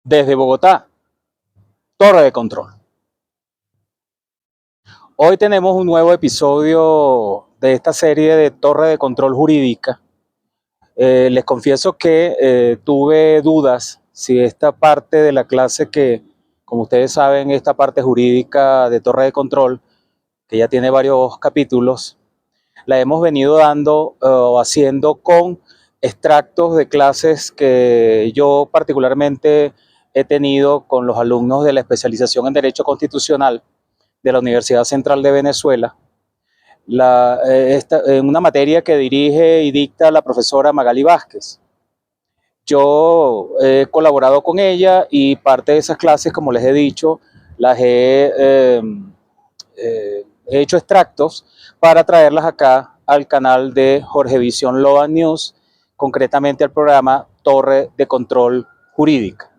Desde Bogotá, Torre de Control. Hoy tenemos un nuevo episodio de esta serie de Torre de Control Jurídica. Les confieso que tuve dudas si esta parte de la clase que, como ustedes saben, esta parte jurídica de Torre de Control, que ya tiene varios capítulos, la hemos venido dando o haciendo con extractos de clases que yo particularmente he tenido con los alumnos de la especialización en Derecho Constitucional de la Universidad Central de Venezuela, en una materia que dirige y dicta la profesora Magali Vázquez. Yo he colaborado con ella y parte de esas clases, como les he dicho, las he hecho extractos para traerlas acá al canal de Jorge Visión Loa News, concretamente al programa Torre de Control Jurídica.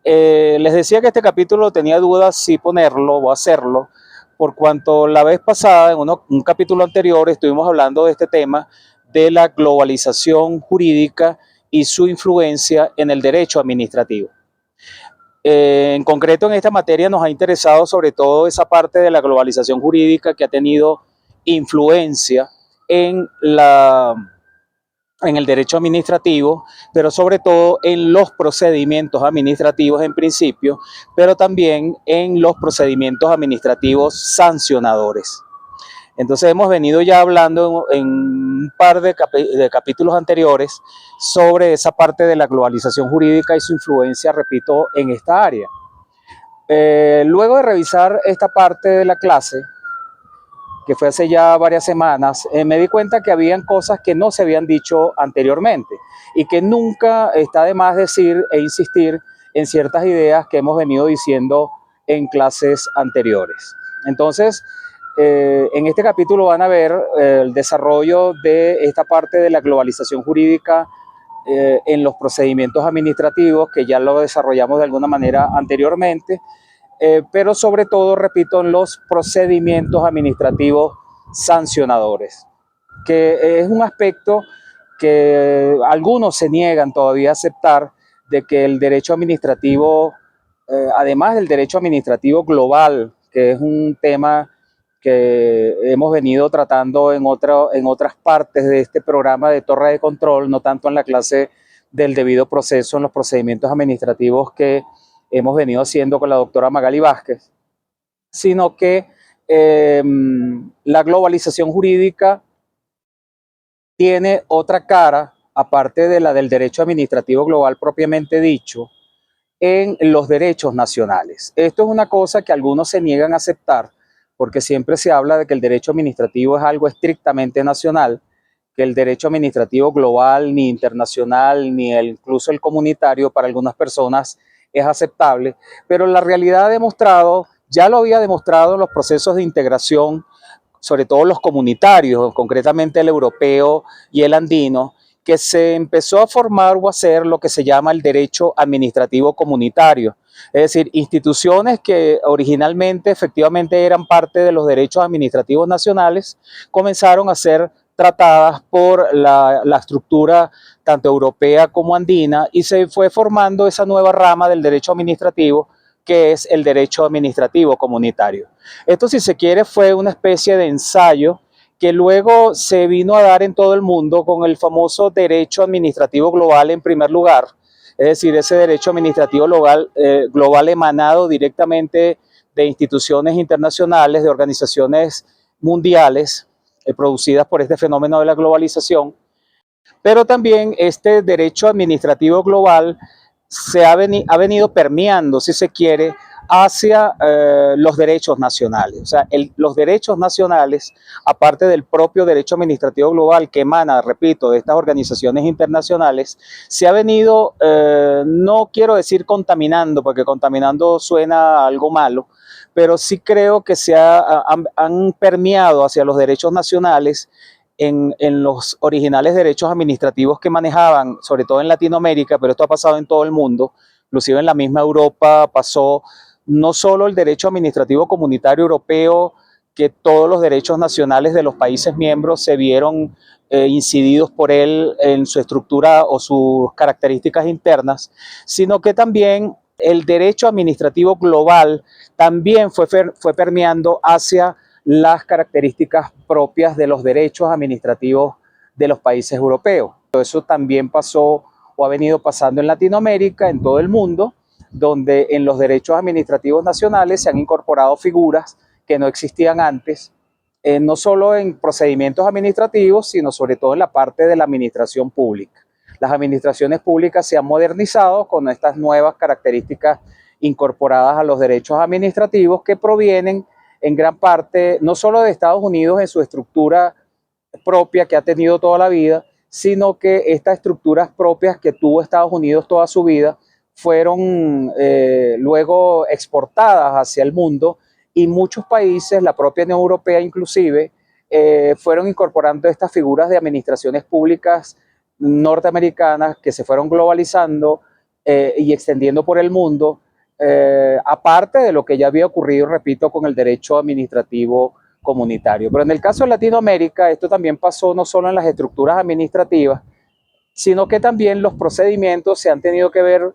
Les decía que este capítulo tenía dudas si ponerlo o hacerlo, por cuanto la vez pasada, en un capítulo anterior, estuvimos hablando de este tema de la globalización jurídica y su influencia en el derecho administrativo. En concreto, en esta materia nos ha interesado sobre todo esa parte de la globalización jurídica que ha tenido influencia en el derecho administrativo, pero sobre todo en los procedimientos administrativos en principio, pero también en los procedimientos administrativos sancionadores. Entonces hemos venido ya hablando en un par de capítulos anteriores sobre esa parte de la globalización jurídica y su influencia, repito, en esta área. Luego de revisar esta parte de la clase, que fue hace ya varias semanas, me di cuenta que habían cosas que no se habían dicho anteriormente y que nunca está de más decir e insistir en ciertas ideas que hemos venido diciendo en clases anteriores. Entonces, en este capítulo van a ver el desarrollo de esta parte de la globalización jurídica en los procedimientos administrativos, que ya lo desarrollamos de alguna manera anteriormente, pero sobre todo, repito, en los procedimientos administrativos sancionadores, que es un aspecto que algunos se niegan todavía a aceptar, de que el derecho administrativo, además del derecho administrativo global, que es un tema que hemos venido tratando en otras partes de este programa de Torre de Control, no tanto en la clase del debido proceso en los procedimientos administrativos que hemos venido haciendo con la doctora Magali Vázquez, sino que la globalización jurídica tiene otra cara, aparte de la del derecho administrativo global propiamente dicho, en los derechos nacionales. Esto es una cosa que algunos se niegan a aceptar, porque siempre se habla de que el derecho administrativo es algo estrictamente nacional, que el derecho administrativo global, ni internacional, ni incluso el comunitario, para algunas personas es aceptable, pero la realidad ha demostrado, ya lo había demostrado en los procesos de integración, sobre todo los comunitarios, concretamente el europeo y el andino, que se empezó a formar o a hacer lo que se llama el derecho administrativo comunitario. Es decir, instituciones que originalmente efectivamente eran parte de los derechos administrativos nacionales, comenzaron a ser tratadas por la estructura tanto europea como andina, y se fue formando esa nueva rama del derecho administrativo, que es el derecho administrativo comunitario. Esto, si se quiere, fue una especie de ensayo que luego se vino a dar en todo el mundo con el famoso derecho administrativo global en primer lugar, es decir, ese derecho administrativo global emanado directamente de instituciones internacionales, de organizaciones mundiales, producidas por este fenómeno de la globalización, pero también este derecho administrativo global ha venido permeando, si se quiere, hacia los derechos nacionales. O sea, los derechos nacionales, aparte del propio derecho administrativo global que emana, repito, de estas organizaciones internacionales, se ha venido, no quiero decir contaminando, porque contaminando suena a algo malo, pero sí creo que han permeado hacia los derechos nacionales en los originales derechos administrativos que manejaban, sobre todo en Latinoamérica, pero esto ha pasado en todo el mundo, inclusive en la misma Europa pasó no solo el derecho administrativo comunitario europeo, que todos los derechos nacionales de los países miembros se vieron incididos por él en su estructura o sus características internas, sino que también el derecho administrativo global también fue permeando hacia las características propias de los derechos administrativos de los países europeos. Eso también pasó o ha venido pasando en Latinoamérica, en todo el mundo, donde en los derechos administrativos nacionales se han incorporado figuras que no existían antes, no solo en procedimientos administrativos, sino sobre todo en la parte de la administración pública. Las administraciones públicas se han modernizado con estas nuevas características incorporadas a los derechos administrativos que provienen en gran parte no solo de Estados Unidos en su estructura propia que ha tenido toda la vida, sino que estas estructuras propias que tuvo Estados Unidos toda su vida fueron luego exportadas hacia el mundo, y muchos países, la propia Unión Europea inclusive, fueron incorporando estas figuras de administraciones públicas norteamericanas que se fueron globalizando y extendiendo por el mundo, aparte de lo que ya había ocurrido, repito, con el derecho administrativo comunitario. Pero en el caso de Latinoamérica, esto también pasó no solo en las estructuras administrativas, sino que también los procedimientos se han tenido que ver,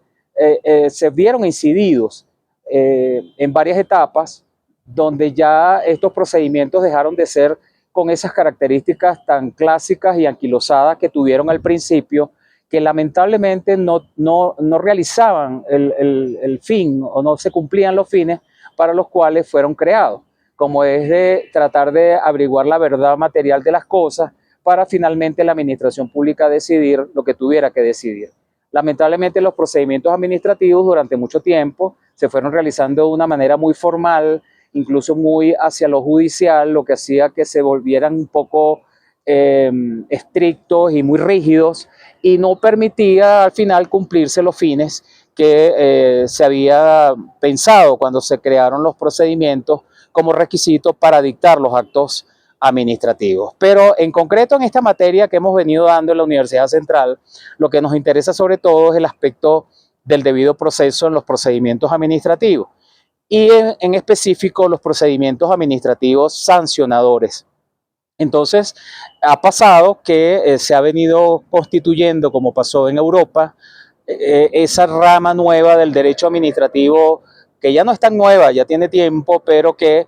se vieron incididos en varias etapas, donde ya estos procedimientos dejaron de ser con esas características tan clásicas y anquilosadas que tuvieron al principio, que lamentablemente no realizaban el fin o no se cumplían los fines para los cuales fueron creados, como es de tratar de averiguar la verdad material de las cosas para finalmente la administración pública decidir lo que tuviera que decidir. Lamentablemente los procedimientos administrativos durante mucho tiempo se fueron realizando de una manera muy formal, incluso muy hacia lo judicial, lo que hacía que se volvieran un poco estrictos y muy rígidos, y no permitía al final cumplirse los fines que se había pensado cuando se crearon los procedimientos como requisito para dictar los actos administrativos. Pero en concreto en esta materia que hemos venido dando en la Universidad Central, lo que nos interesa sobre todo es el aspecto del debido proceso en los procedimientos administrativos, y en específico los procedimientos administrativos sancionadores. Entonces, ha pasado que se ha venido constituyendo, como pasó en Europa, esa rama nueva del derecho administrativo, que ya no es tan nueva, ya tiene tiempo, pero que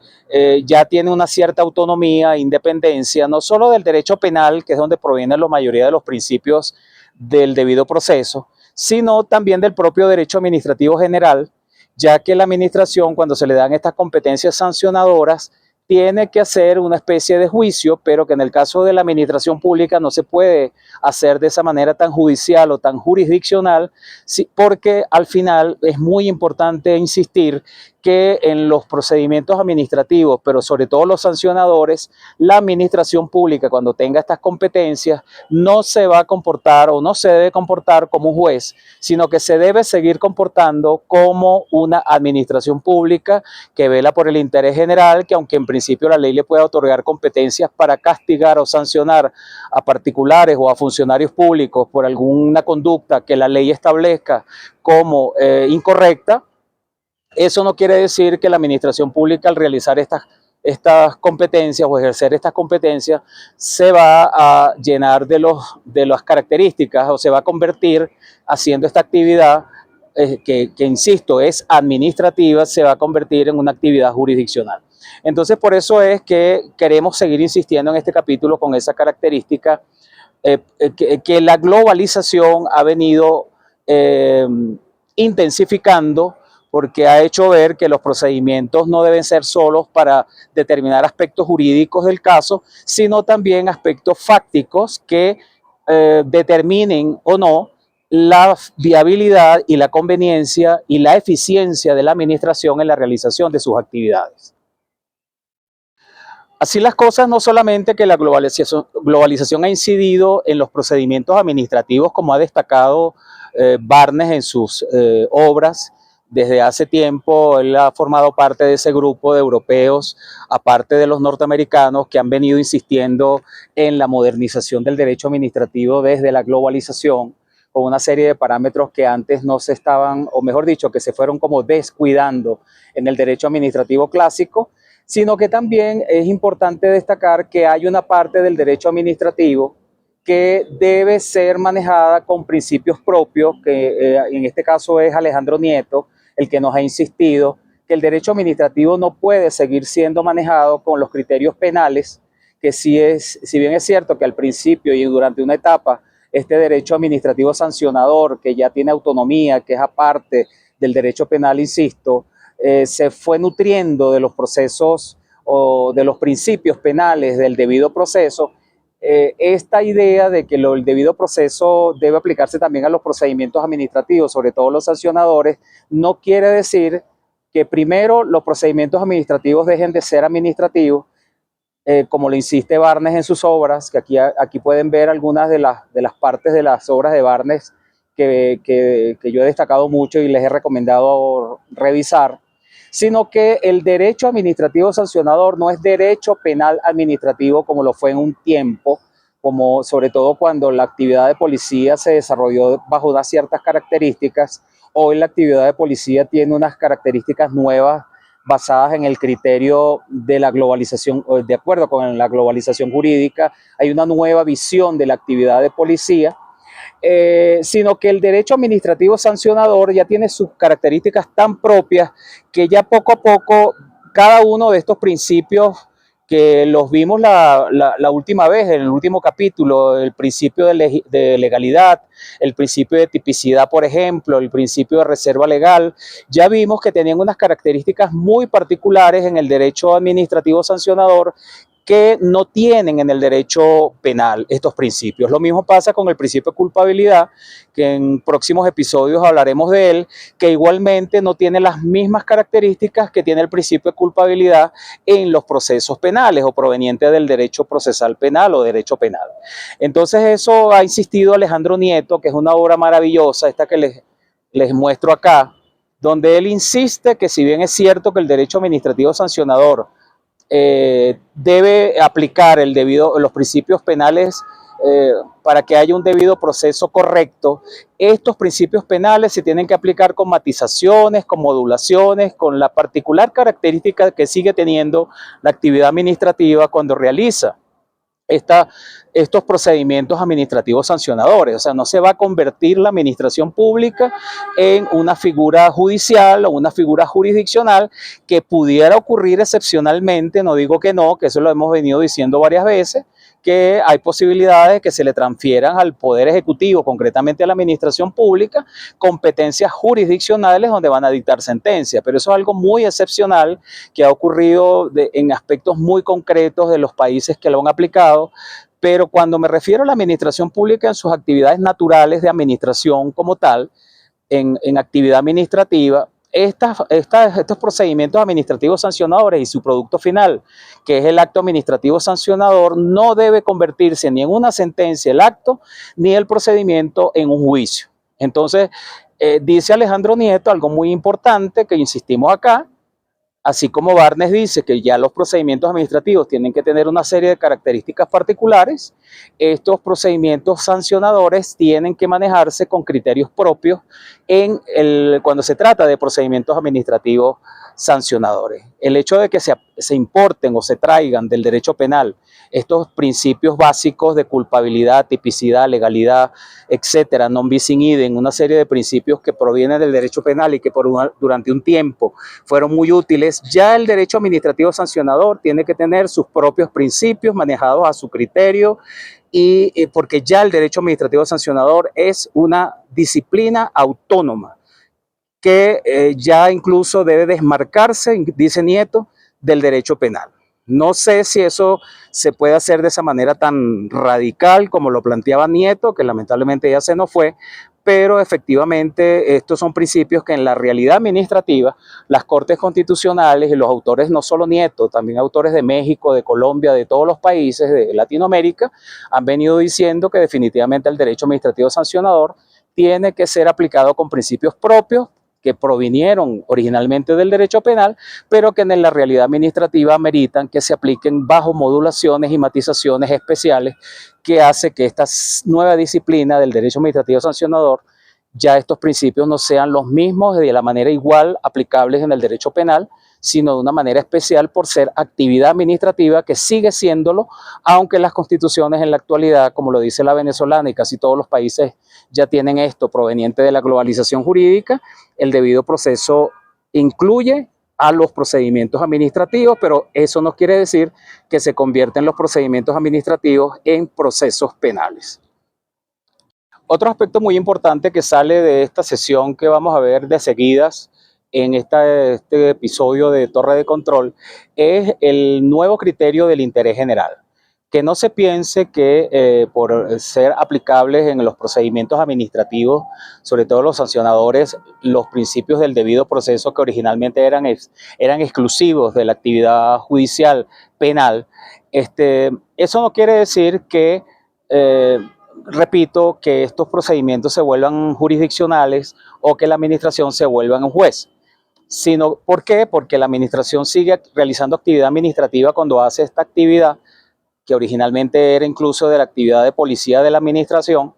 ya tiene una cierta autonomía, independencia, no solo del derecho penal, que es donde provienen la mayoría de los principios del debido proceso, sino también del propio derecho administrativo general, ya que la administración, cuando se le dan estas competencias sancionadoras, tiene que hacer una especie de juicio, pero que en el caso de la administración pública no se puede hacer de esa manera tan judicial o tan jurisdiccional, porque al final es muy importante insistir que en los procedimientos administrativos, pero sobre todo los sancionadores, la administración pública, cuando tenga estas competencias, no se va a comportar o no se debe comportar como un juez, sino que se debe seguir comportando como una administración pública que vela por el interés general, que aunque en principio la ley le pueda otorgar competencias para castigar o sancionar a particulares o a funcionarios públicos por alguna conducta que la ley establezca como incorrecta, eso no quiere decir que la administración pública, al realizar estas competencias o ejercer estas competencias, se va a llenar de las características o se va a convertir, haciendo esta actividad que insisto es administrativa, se va a convertir en una actividad jurisdiccional. Entonces, por eso es que queremos seguir insistiendo en este capítulo con esa característica, que la globalización ha venido intensificando, porque ha hecho ver que los procedimientos no deben ser solos para determinar aspectos jurídicos del caso, sino también aspectos fácticos que determinen o no la viabilidad y la conveniencia y la eficiencia de la administración en la realización de sus actividades. Así las cosas, no solamente que la globalización ha incidido en los procedimientos administrativos, como ha destacado Barnes en sus obras. Desde hace tiempo él ha formado parte de ese grupo de europeos, aparte de los norteamericanos, que han venido insistiendo en la modernización del derecho administrativo desde la globalización, con una serie de parámetros que antes no se estaban, o mejor dicho, que se fueron como descuidando en el derecho administrativo clásico. sino que también es importante destacar que hay una parte del derecho administrativo que debe ser manejada con principios propios, que en este caso es Alejandro Nieto, el que nos ha insistido que el derecho administrativo no puede seguir siendo manejado con los criterios penales, que si bien es cierto que al principio y durante una etapa este derecho administrativo sancionador, que ya tiene autonomía, que es aparte del derecho penal, insisto, se fue nutriendo de los procesos o de los principios penales del debido proceso. Esta idea de que el debido proceso debe aplicarse también a los procedimientos administrativos, sobre todo los sancionadores, no quiere decir que primero los procedimientos administrativos dejen de ser administrativos, como le insiste Barnes en sus obras, que aquí pueden ver algunas de las partes de las obras de Barnes que yo he destacado mucho y les he recomendado revisar, sino que el derecho administrativo sancionador no es derecho penal administrativo como lo fue en un tiempo, como sobre todo cuando la actividad de policía se desarrolló bajo unas ciertas características. Hoy la actividad de policía tiene unas características nuevas basadas en el criterio de la globalización, de acuerdo con la globalización jurídica. Hay una nueva visión de la actividad de policía, sino que el derecho administrativo sancionador ya tiene sus características tan propias que ya poco a poco cada uno de estos principios que los vimos la última vez, en el último capítulo, el principio de legalidad, el principio de tipicidad, por ejemplo, el principio de reserva legal, ya vimos que tenían unas características muy particulares en el derecho administrativo sancionador que no tienen en el derecho penal estos principios. Lo mismo pasa con el principio de culpabilidad, que en próximos episodios hablaremos de él, que igualmente no tiene las mismas características que tiene el principio de culpabilidad en los procesos penales o proveniente del derecho procesal penal o derecho penal. Entonces eso ha insistido Alejandro Nieto, que es una obra maravillosa, esta que les muestro acá, donde él insiste que si bien es cierto que el derecho administrativo sancionador debe aplicar los principios penales para que haya un debido proceso correcto, estos principios penales se tienen que aplicar con matizaciones, con modulaciones, con la particular característica que sigue teniendo la actividad administrativa cuando realiza estos procedimientos administrativos sancionadores. O sea, no se va a convertir la administración pública en una figura judicial o una figura jurisdiccional, que pudiera ocurrir excepcionalmente, no digo que no, que eso lo hemos venido diciendo varias veces, que hay posibilidades que se le transfieran al Poder Ejecutivo, concretamente a la administración pública, competencias jurisdiccionales donde van a dictar sentencias, pero eso es algo muy excepcional que ha ocurrido en aspectos muy concretos de los países que lo han aplicado. Pero cuando me refiero a la administración pública en sus actividades naturales de administración como tal, en actividad administrativa, estos procedimientos administrativos sancionadores y su producto final, que es el acto administrativo sancionador, no debe convertirse ni en una sentencia el acto, ni el procedimiento en un juicio. Entonces, dice Alejandro Nieto algo muy importante que insistimos acá. Así como Barnes dice que ya los procedimientos administrativos tienen que tener una serie de características particulares, estos procedimientos sancionadores tienen que manejarse con criterios propios cuando se trata de procedimientos administrativos sancionadores. El hecho de que se importen o se traigan del derecho penal estos principios básicos de culpabilidad, tipicidad, legalidad, etcétera, non bis in idem, una serie de principios que provienen del derecho penal y que durante un tiempo fueron muy útiles, ya el derecho administrativo sancionador tiene que tener sus propios principios manejados a su criterio, y porque ya el derecho administrativo sancionador es una disciplina autónoma que ya incluso debe desmarcarse, dice Nieto, del derecho penal. No sé si eso se puede hacer de esa manera tan radical como lo planteaba Nieto, que lamentablemente ya se nos fue, pero efectivamente estos son principios que en la realidad administrativa las Cortes Constitucionales y los autores, no solo Nieto, también autores de México, de Colombia, de todos los países de Latinoamérica, han venido diciendo que definitivamente el derecho administrativo sancionador tiene que ser aplicado con principios propios que provinieron originalmente del derecho penal, pero que en la realidad administrativa ameritan que se apliquen bajo modulaciones y matizaciones especiales, que hace que esta nueva disciplina del derecho administrativo sancionador, ya estos principios no sean los mismos de la manera igual aplicables en el derecho penal, sino de una manera especial por ser actividad administrativa que sigue siéndolo, aunque las constituciones en la actualidad, como lo dice la venezolana y casi todos los países ya tienen esto proveniente de la globalización jurídica, el debido proceso incluye a los procedimientos administrativos, pero eso no quiere decir que se convierten los procedimientos administrativos en procesos penales. Otro aspecto muy importante que sale de esta sesión que vamos a ver de seguidas en este episodio de Torre de Control es el nuevo criterio del interés general. Que no se piense que por ser aplicables en los procedimientos administrativos, sobre todo los sancionadores, los principios del debido proceso que originalmente eran exclusivos de la actividad judicial penal, eso no quiere decir que repito, que estos procedimientos se vuelvan jurisdiccionales o que la administración se vuelva un juez. Sino, ¿por qué? Porque la administración sigue realizando actividad administrativa cuando hace esta actividad, que originalmente era incluso de la actividad de policía de la administración,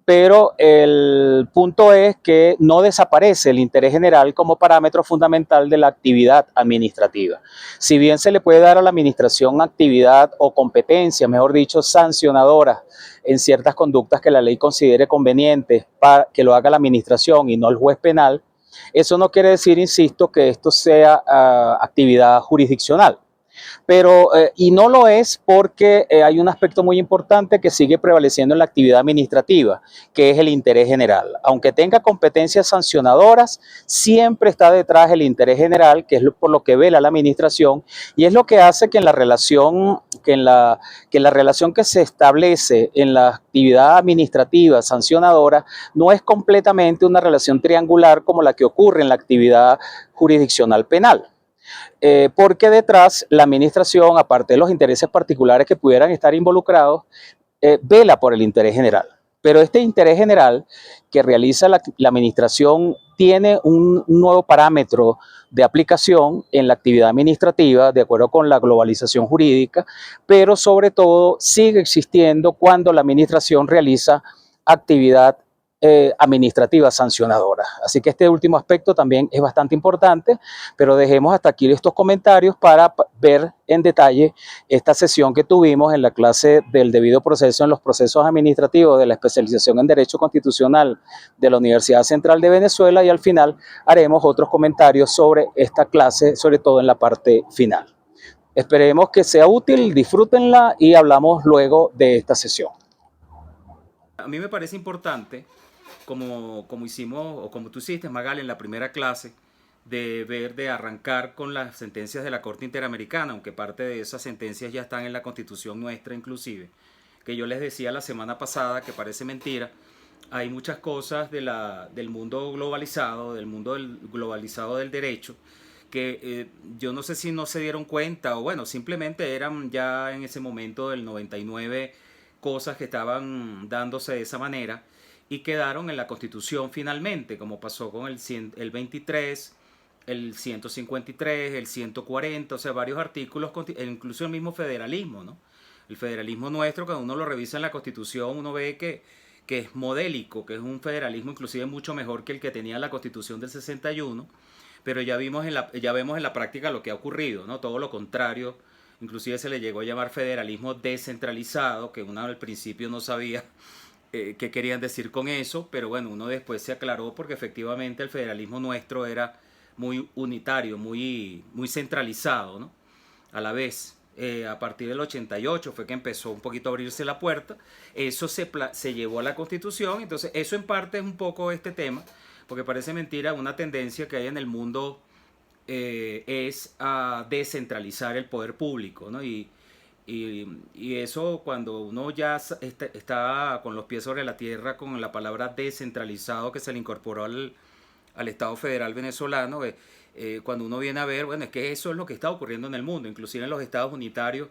pero el punto es que no desaparece el interés general como parámetro fundamental de la actividad administrativa. Si bien se le puede dar a la administración actividad o competencia, mejor dicho, sancionadora en ciertas conductas que la ley considere convenientes para que lo haga la administración y no el juez penal, eso no quiere decir, insisto, que esto sea actividad jurisdiccional. Pero, y no lo es porque hay un aspecto muy importante que sigue prevaleciendo en la actividad administrativa, que es el interés general. Aunque tenga competencias sancionadoras, siempre está detrás el interés general, que es por lo que vela la administración, y es lo que hace que en la relación que se establece en la actividad administrativa sancionadora no es completamente una relación triangular como la que ocurre en la actividad jurisdiccional penal. Porque detrás la administración, aparte de los intereses particulares que pudieran estar involucrados, vela por el interés general. Pero este interés general que realiza la administración tiene un nuevo parámetro de aplicación en la actividad administrativa, de acuerdo con la globalización jurídica, pero sobre todo sigue existiendo cuando la administración realiza actividad administrativa sancionadora. Así que este último aspecto también es bastante importante, pero dejemos hasta aquí estos comentarios para ver en detalle esta sesión que tuvimos en la clase del debido proceso en los procesos administrativos de la especialización en Derecho Constitucional de la Universidad Central de Venezuela, y al final haremos otros comentarios sobre esta clase, sobre todo en la parte final. Esperemos que sea útil, disfrútenla y hablamos luego de esta sesión. A mí me parece importante, como hicimos, o como tú hiciste, Magal, en la primera clase, de arrancar con las sentencias de la Corte Interamericana, aunque parte de esas sentencias ya están en la Constitución nuestra inclusive, que yo les decía la semana pasada que parece mentira. Hay muchas cosas del mundo globalizado, globalizado del derecho, que yo no sé si no se dieron cuenta, o bueno, simplemente eran ya en ese momento del 99 cosas que estaban dándose de esa manera y quedaron en la Constitución finalmente, como pasó con el 23, el 153, el 140, o sea, varios artículos, incluso el mismo federalismo, ¿no? El federalismo nuestro, cuando uno lo revisa en la Constitución, uno ve que es modélico, que es un federalismo inclusive mucho mejor que el que tenía la Constitución del 61, pero ya vemos en la práctica lo que ha ocurrido, ¿no? Todo lo contrario. Inclusive se le llegó a llamar federalismo descentralizado, que uno al principio no sabía qué querían decir con eso, pero bueno, uno después se aclaró porque efectivamente el federalismo nuestro era muy unitario, muy centralizado, ¿no? A la vez, a partir del 88 fue que empezó un poquito a abrirse la puerta, eso se llevó a la Constitución, entonces eso en parte es un poco este tema, porque parece mentira, una tendencia que hay en el mundo es a descentralizar el poder público, ¿no? Y eso cuando uno ya está con los pies sobre la tierra con la palabra descentralizado que se le incorporó al Estado Federal venezolano, cuando uno viene a ver, bueno, es que eso es lo que está ocurriendo en el mundo, inclusive en los estados unitarios,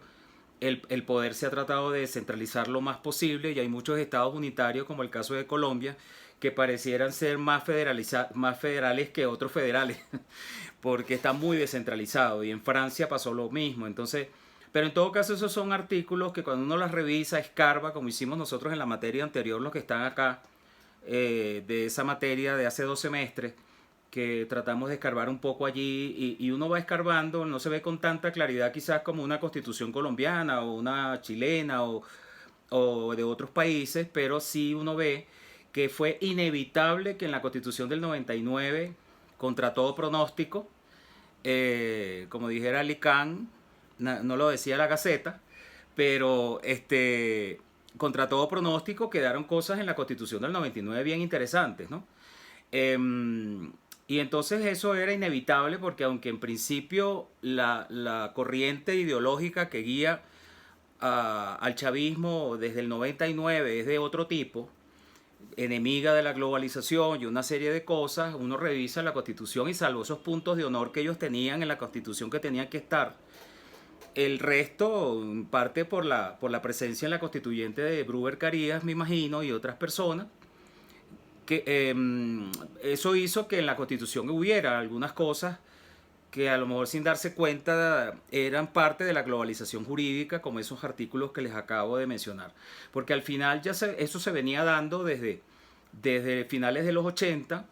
el poder se ha tratado de descentralizar lo más posible y hay muchos estados unitarios, como el caso de Colombia, que parecieran ser más federales que otros federales, porque está muy descentralizado, y en Francia pasó lo mismo. Entonces, pero en todo caso esos son artículos que cuando uno las revisa, escarba, como hicimos nosotros en la materia anterior, los que están acá, de esa materia de hace 2 semestres, que tratamos de escarbar un poco allí y uno va escarbando, no se ve con tanta claridad quizás como una constitución colombiana o una chilena o de otros países, pero sí uno ve que fue inevitable que en la constitución del 99, contra todo pronóstico, como dijera Ali Khan, no lo decía la Gaceta, pero contra todo pronóstico quedaron cosas en la constitución del 99 bien interesantes, ¿no? Y entonces eso era inevitable porque aunque en principio la corriente ideológica que guía al chavismo desde el 99 es de otro tipo, enemiga de la globalización y una serie de cosas, uno revisa la constitución y salvo esos puntos de honor que ellos tenían en la constitución que tenían que estar, el resto, en parte por la presencia en la constituyente de Bruber Carías, me imagino, y otras personas, que eso hizo que en la constitución hubiera algunas cosas que a lo mejor sin darse cuenta eran parte de la globalización jurídica, como esos artículos que les acabo de mencionar. Porque al final eso se venía dando desde finales de los 80,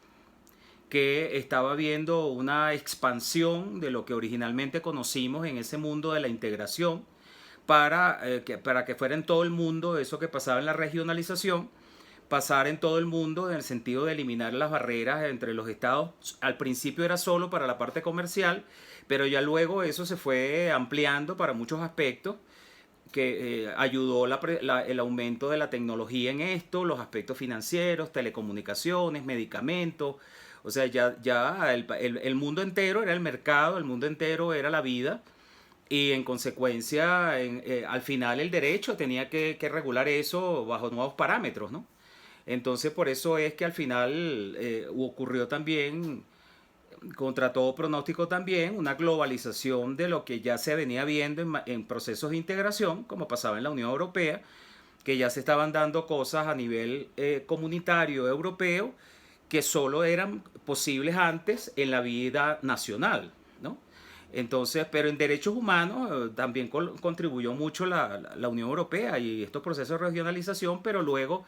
que estaba habiendo una expansión de lo que originalmente conocimos en ese mundo de la integración, para que fuera en todo el mundo eso que pasaba en la regionalización, pasar en todo el mundo en el sentido de eliminar las barreras entre los estados. Al principio era solo para la parte comercial, pero ya luego eso se fue ampliando para muchos aspectos, que ayudó el aumento de la tecnología en esto, los aspectos financieros, telecomunicaciones, medicamentos. O sea, ya el mundo entero era el mercado, el mundo entero era la vida. Y en consecuencia, al final el derecho tenía que regular eso bajo nuevos parámetros, ¿no? Entonces por eso es que al final ocurrió también, contra todo pronóstico también, una globalización de lo que ya se venía viendo en procesos de integración, como pasaba en la Unión Europea, que ya se estaban dando cosas a nivel comunitario europeo que solo eran posibles antes en la vida nacional, ¿no? Entonces, pero en derechos humanos también contribuyó mucho la Unión Europea y estos procesos de regionalización, pero luego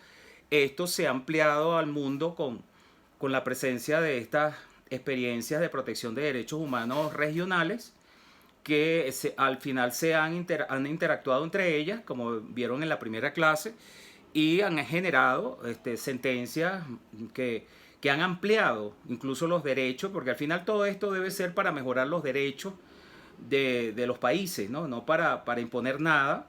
esto se ha ampliado al mundo con la presencia de estas experiencias de protección de derechos humanos regionales que al final han interactuado entre ellas, como vieron en la primera clase, y han generado sentencias que han ampliado incluso los derechos, porque al final todo esto debe ser para mejorar los derechos de los países, ¿no? No para imponer nada,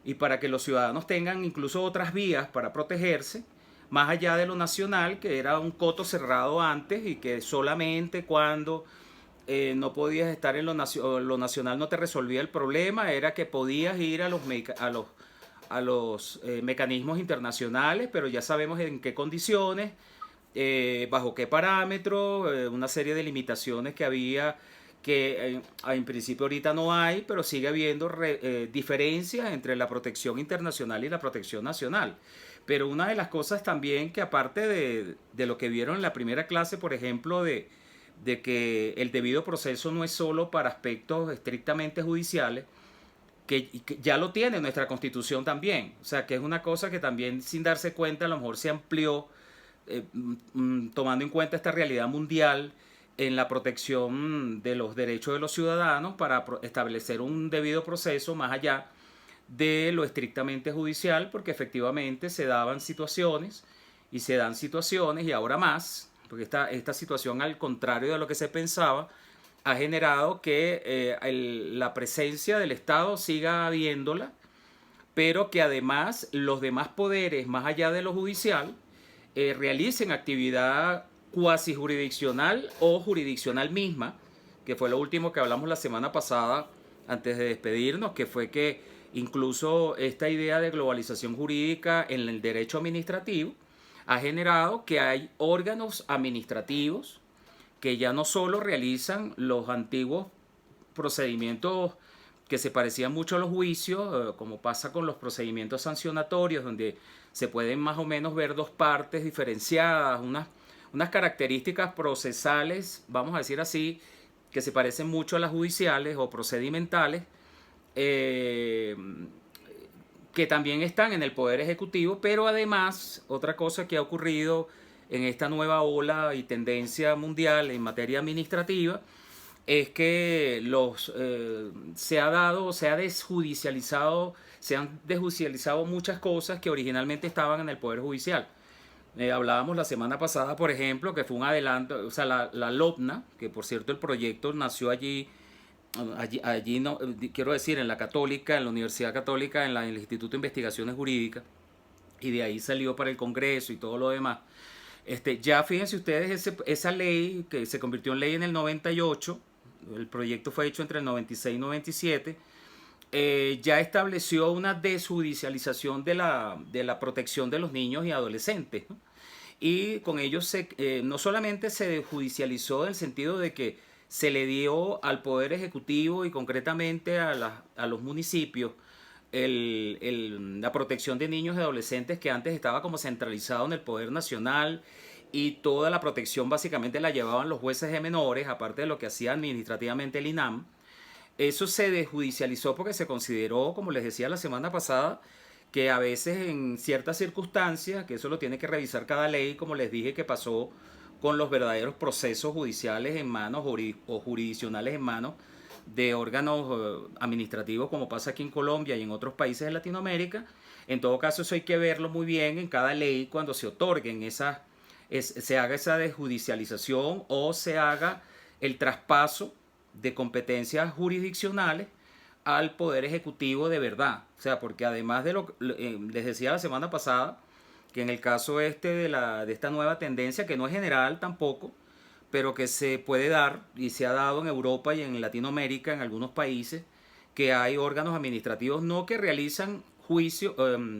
y para que los ciudadanos tengan incluso otras vías para protegerse, más allá de lo nacional, que era un coto cerrado antes y que solamente cuando no podías estar en lo nacional no te resolvía el problema, era que podías ir a los mecanismos internacionales, pero ya sabemos en qué condiciones, bajo qué parámetros, una serie de limitaciones que había que en principio ahorita no hay, pero sigue habiendo diferencias entre la protección internacional y la protección nacional. Pero una de las cosas también que aparte de lo que vieron en la primera clase, por ejemplo, de que el debido proceso no es solo para aspectos estrictamente judiciales, que ya lo tiene nuestra Constitución también. O sea, que es una cosa que también sin darse cuenta a lo mejor se amplió, tomando en cuenta esta realidad mundial en la protección de los derechos de los ciudadanos para establecer un debido proceso más allá de lo estrictamente judicial, porque efectivamente se daban situaciones y se dan situaciones y ahora más, porque esta situación, al contrario de lo que se pensaba, ha generado que la presencia del Estado siga habiéndola, pero que además los demás poderes, más allá de lo judicial, realicen actividad cuasi jurisdiccional o jurisdiccional misma, que fue lo último que hablamos la semana pasada antes de despedirnos, que fue que incluso esta idea de globalización jurídica en el derecho administrativo ha generado que hay órganos administrativos que ya no solo realizan los antiguos procedimientos que se parecían mucho a los juicios, como pasa con los procedimientos sancionatorios, donde se pueden más o menos ver dos partes diferenciadas, unas características procesales, vamos a decir así, que se parecen mucho a las judiciales o procedimentales, que también están en el Poder Ejecutivo, pero además, otra cosa que ha ocurrido en esta nueva ola y tendencia mundial en materia administrativa es que se han desjudicializado muchas cosas que originalmente estaban en el Poder Judicial. Hablábamos la semana pasada, por ejemplo, que fue un adelanto, o sea, la LOPNA, que por cierto el proyecto nació allí no, quiero decir, en la Católica, en la Universidad Católica, en el Instituto de Investigaciones Jurídicas, y de ahí salió para el Congreso y todo lo demás. Ya fíjense ustedes, esa ley que se convirtió en ley en el 98, el proyecto fue hecho entre el 96 y 97, ya estableció una desjudicialización de la protección de los niños y adolescentes, ¿no? Y con ello no solamente se desjudicializó en el sentido de que se le dio al Poder Ejecutivo y concretamente a los municipios la protección de niños y adolescentes que antes estaba como centralizado en el Poder Nacional y toda la protección básicamente la llevaban los jueces de menores, aparte de lo que hacía administrativamente el INAM. Eso se desjudicializó porque se consideró, como les decía la semana pasada, que a veces en ciertas circunstancias, que eso lo tiene que revisar cada ley, como les dije que pasó con los verdaderos procesos judiciales en manos o jurisdiccionales en manos de órganos administrativos, como pasa aquí en Colombia y en otros países de Latinoamérica. En todo caso, eso hay que verlo muy bien en cada ley cuando se otorguen se haga esa desjudicialización o se haga el traspaso de competencias jurisdiccionales al Poder Ejecutivo de verdad. O sea, porque además de les decía la semana pasada, que en el caso de esta nueva tendencia, que no es general tampoco, pero que se puede dar y se ha dado en Europa y en Latinoamérica, en algunos países, que hay órganos administrativos no que realizan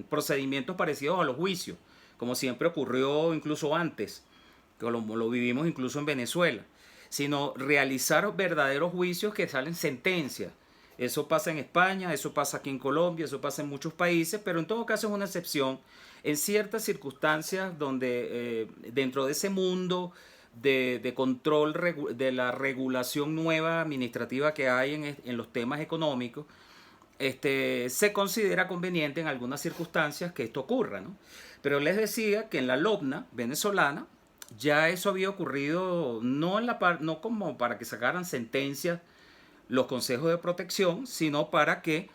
procedimientos parecidos a los juicios, como siempre ocurrió incluso antes, que lo vivimos incluso en Venezuela, sino realizar verdaderos juicios que salen sentencias. Eso pasa en España, eso pasa aquí en Colombia, eso pasa en muchos países, pero en todo caso es una excepción en ciertas circunstancias donde dentro de ese mundo de control de la regulación nueva administrativa que hay en los temas económicos, se considera conveniente en algunas circunstancias que esto ocurra, ¿no? Pero les decía que en la LOPNA venezolana ya eso había ocurrido, no como para que sacaran sentencias los consejos de protección, sino para que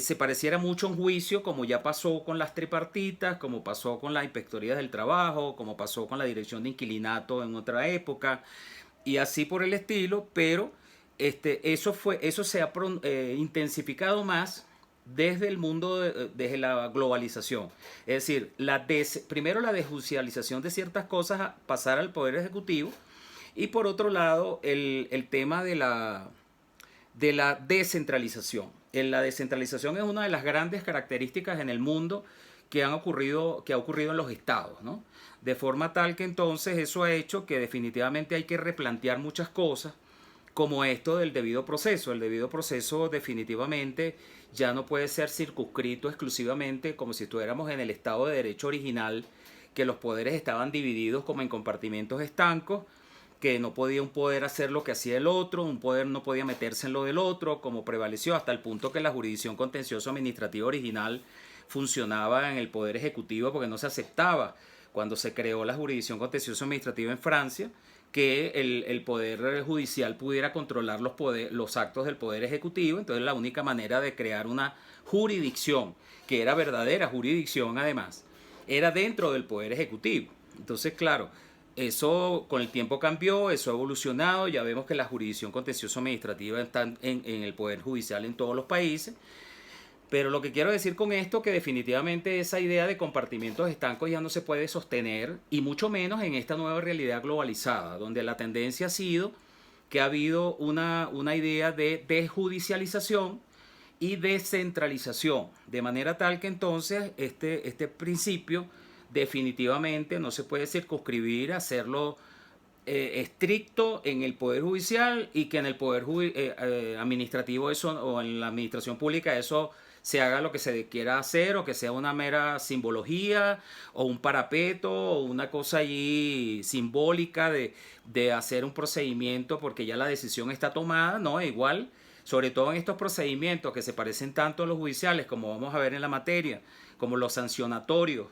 se pareciera mucho a un juicio, como ya pasó con las tripartitas, como pasó con la Inspectoría del Trabajo, como pasó con la Dirección de Inquilinato en otra época, y así por el estilo, pero eso se ha intensificado más desde el mundo, desde la globalización. Es decir, primero la desjudicialización de ciertas cosas a pasar al Poder Ejecutivo, y por otro lado el tema de la descentralización. La descentralización es una de las grandes características en el mundo que ha ocurrido en los estados, ¿no? De forma tal que entonces eso ha hecho que definitivamente hay que replantear muchas cosas, como esto del debido proceso. El debido proceso definitivamente ya no puede ser circunscrito exclusivamente como si estuviéramos en el Estado de Derecho original, que los poderes estaban divididos como en compartimentos estancos, que no podía un poder hacer lo que hacía el otro, un poder no podía meterse en lo del otro, como prevaleció hasta el punto que la jurisdicción contencioso administrativa original funcionaba en el Poder Ejecutivo porque no se aceptaba, cuando se creó la jurisdicción contencioso administrativa en Francia, que el Poder Judicial pudiera controlar los actos del Poder Ejecutivo. Entonces la única manera de crear una jurisdicción, que era verdadera jurisdicción además, era dentro del Poder Ejecutivo. Entonces, claro, eso con el tiempo cambió, eso ha evolucionado, ya vemos que la jurisdicción contencioso administrativa está en el Poder Judicial en todos los países. Pero lo que quiero decir con esto, que definitivamente esa idea de compartimentos estancos ya no se puede sostener, y mucho menos en esta nueva realidad globalizada, donde la tendencia ha sido que ha habido una idea de desjudicialización y descentralización, de manera tal que entonces este principio definitivamente no se puede circunscribir a hacerlo estricto en el Poder Judicial, y que en el Poder Administrativo eso, o en la administración pública, eso se haga lo que se quiera hacer, o que sea una mera simbología o un parapeto o una cosa allí simbólica de hacer un procedimiento porque ya la decisión está tomada. No, igual, sobre todo en estos procedimientos que se parecen tanto a los judiciales, como vamos a ver en la materia, como los sancionatorios,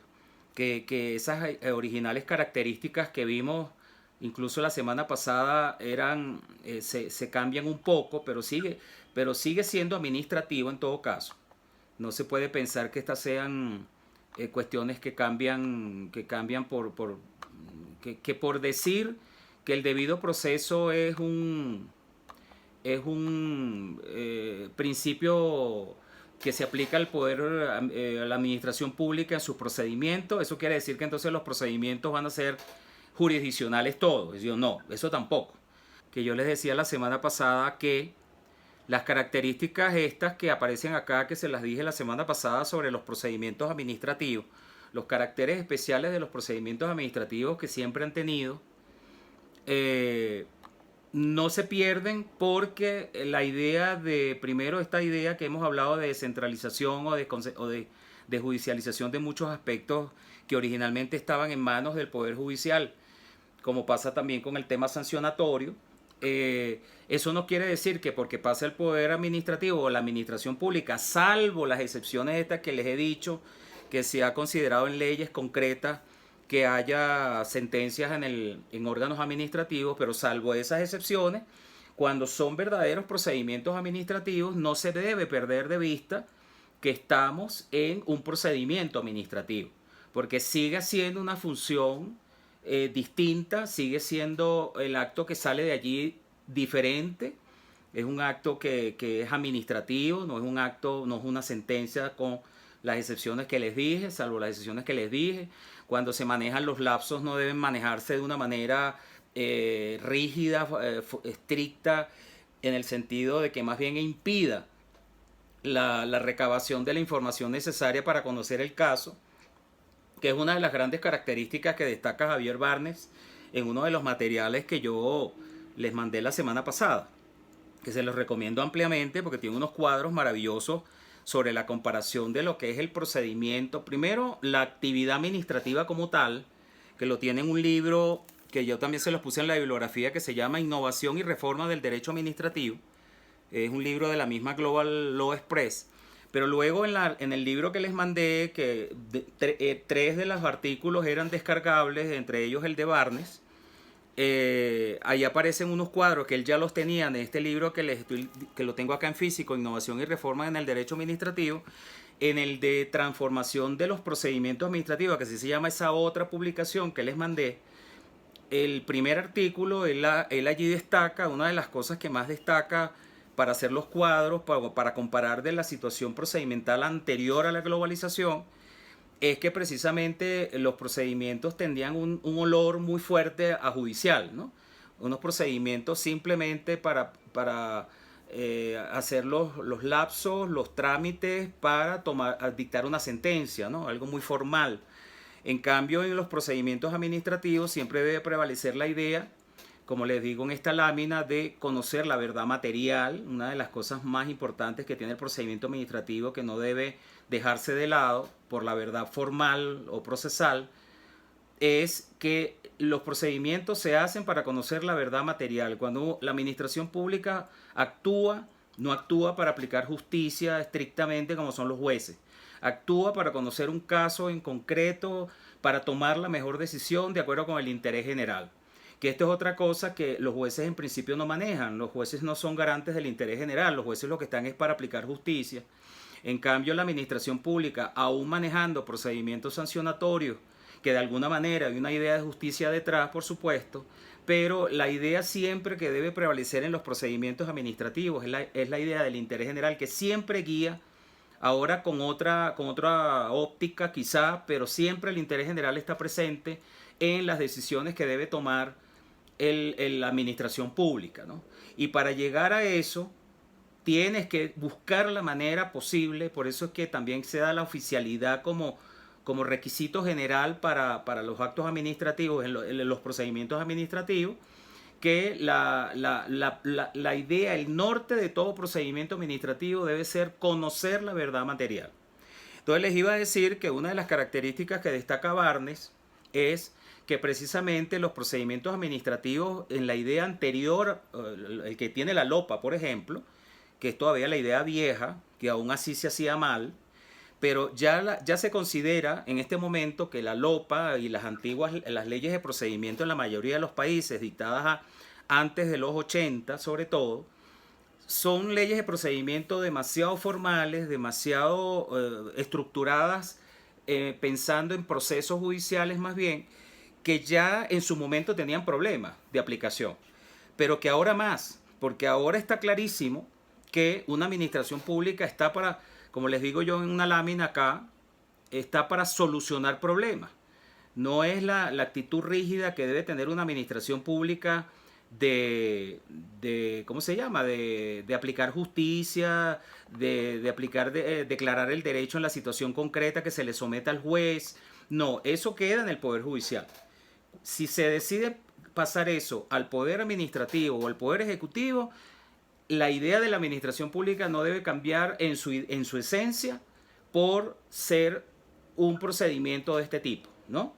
que esas originales características que vimos incluso la semana pasada se cambian un poco, pero sigue siendo administrativo en todo caso. No se puede pensar que estas sean cuestiones que cambian que por decir que el debido proceso es un principio que se aplica al poder, a la administración pública en sus procedimientos. Eso quiere decir que entonces los procedimientos van a ser jurisdiccionales todos. Yo no, eso tampoco. Que yo les decía la semana pasada que las características estas que aparecen acá, que se las dije la semana pasada sobre los procedimientos administrativos, los caracteres especiales de los procedimientos administrativos que siempre han tenido, no se pierden porque la idea primero esta idea que hemos hablado de descentralización o de judicialización de muchos aspectos que originalmente estaban en manos del Poder Judicial, como pasa también con el tema sancionatorio. Eso no quiere decir que porque pasa el poder administrativo o la administración pública, salvo las excepciones estas que les he dicho, que se ha considerado en leyes concretas que haya sentencias en órganos administrativos, pero salvo esas excepciones, cuando son verdaderos procedimientos administrativos, no se debe perder de vista que estamos en un procedimiento administrativo, porque sigue siendo una función distinta, sigue siendo el acto que sale de allí diferente, es un acto que es administrativo, no es un acto, no es una sentencia con las excepciones que les dije, salvo las excepciones que les dije. Cuando se manejan los lapsos no deben manejarse de una manera rígida, estricta, en el sentido de que más bien impida la recabación de la información necesaria para conocer el caso, que es una de las grandes características que destaca Javier Barnes en uno de los materiales que yo les mandé la semana pasada, que se los recomiendo ampliamente porque tiene unos cuadros maravillosos sobre la comparación de lo que es el procedimiento. Primero, la actividad administrativa como tal, que lo tiene en un libro que yo también se los puse en la bibliografía, que se llama Innovación y Reforma del Derecho Administrativo. Es un libro de la misma Global Law Express. Pero luego en el libro que les mandé, que tres de los artículos eran descargables, entre ellos el de Barnes, ahí aparecen unos cuadros que él ya los tenía en este libro que lo tengo acá en físico, Innovación y Reforma en el Derecho Administrativo, en el de transformación de los procedimientos administrativos, que así se llama esa otra publicación que les mandé. El primer artículo, él allí destaca, una de las cosas que más destaca para hacer los cuadros, para comparar de la situación procedimental anterior a la globalización, es que precisamente los procedimientos tendrían un olor muy fuerte a judicial, ¿no? Unos procedimientos simplemente para hacer los lapsos, los trámites para dictar una sentencia, ¿no? Algo muy formal. En cambio, en los procedimientos administrativos siempre debe prevalecer la idea, como les digo en esta lámina, de conocer la verdad material. Una de las cosas más importantes que tiene el procedimiento administrativo, que no debe dejarse de lado por la verdad formal o procesal, es que los procedimientos se hacen para conocer la verdad material. Cuando la administración pública actúa, no actúa para aplicar justicia estrictamente como son los jueces. Actúa para conocer un caso en concreto, para tomar la mejor decisión de acuerdo con el interés general. Que esto es otra cosa que los jueces en principio no manejan. Los jueces no son garantes del interés general. Los jueces lo que están es para aplicar justicia. En cambio, la administración pública, aún manejando procedimientos sancionatorios, que de alguna manera hay una idea de justicia detrás, por supuesto, pero la idea siempre que debe prevalecer en los procedimientos administrativos es la idea del interés general, que siempre guía, ahora con otra óptica quizá, pero siempre el interés general está presente en las decisiones que debe tomar la administración pública, ¿no? Y para llegar a eso tienes que buscar la manera posible, por eso es que también se da la oficialidad como requisito general para los actos administrativos, en los procedimientos administrativos, que la idea, el norte de todo procedimiento administrativo debe ser conocer la verdad material. Entonces les iba a decir que una de las características que destaca Barnes es que precisamente los procedimientos administrativos en la idea anterior, el que tiene la LOPA, por ejemplo, que es todavía la idea vieja, que aún así se hacía mal, pero ya se considera en este momento que la LOPA y las leyes de procedimiento en la mayoría de los países, dictadas antes de los 80 sobre todo, son leyes de procedimiento demasiado formales, demasiado estructuradas, pensando en procesos judiciales más bien, que ya en su momento tenían problemas de aplicación, pero que ahora más, porque ahora está clarísimo que una administración pública está para, como les digo yo en una lámina acá, está para solucionar problemas. No es la actitud rígida que debe tener una administración pública ¿cómo se llama? De aplicar justicia, declarar el derecho en la situación concreta que se le someta al juez. No, eso queda en el Poder Judicial. Si se decide pasar eso al Poder Administrativo o al Poder Ejecutivo, la idea de la administración pública no debe cambiar en su esencia por ser un procedimiento de este tipo, ¿no?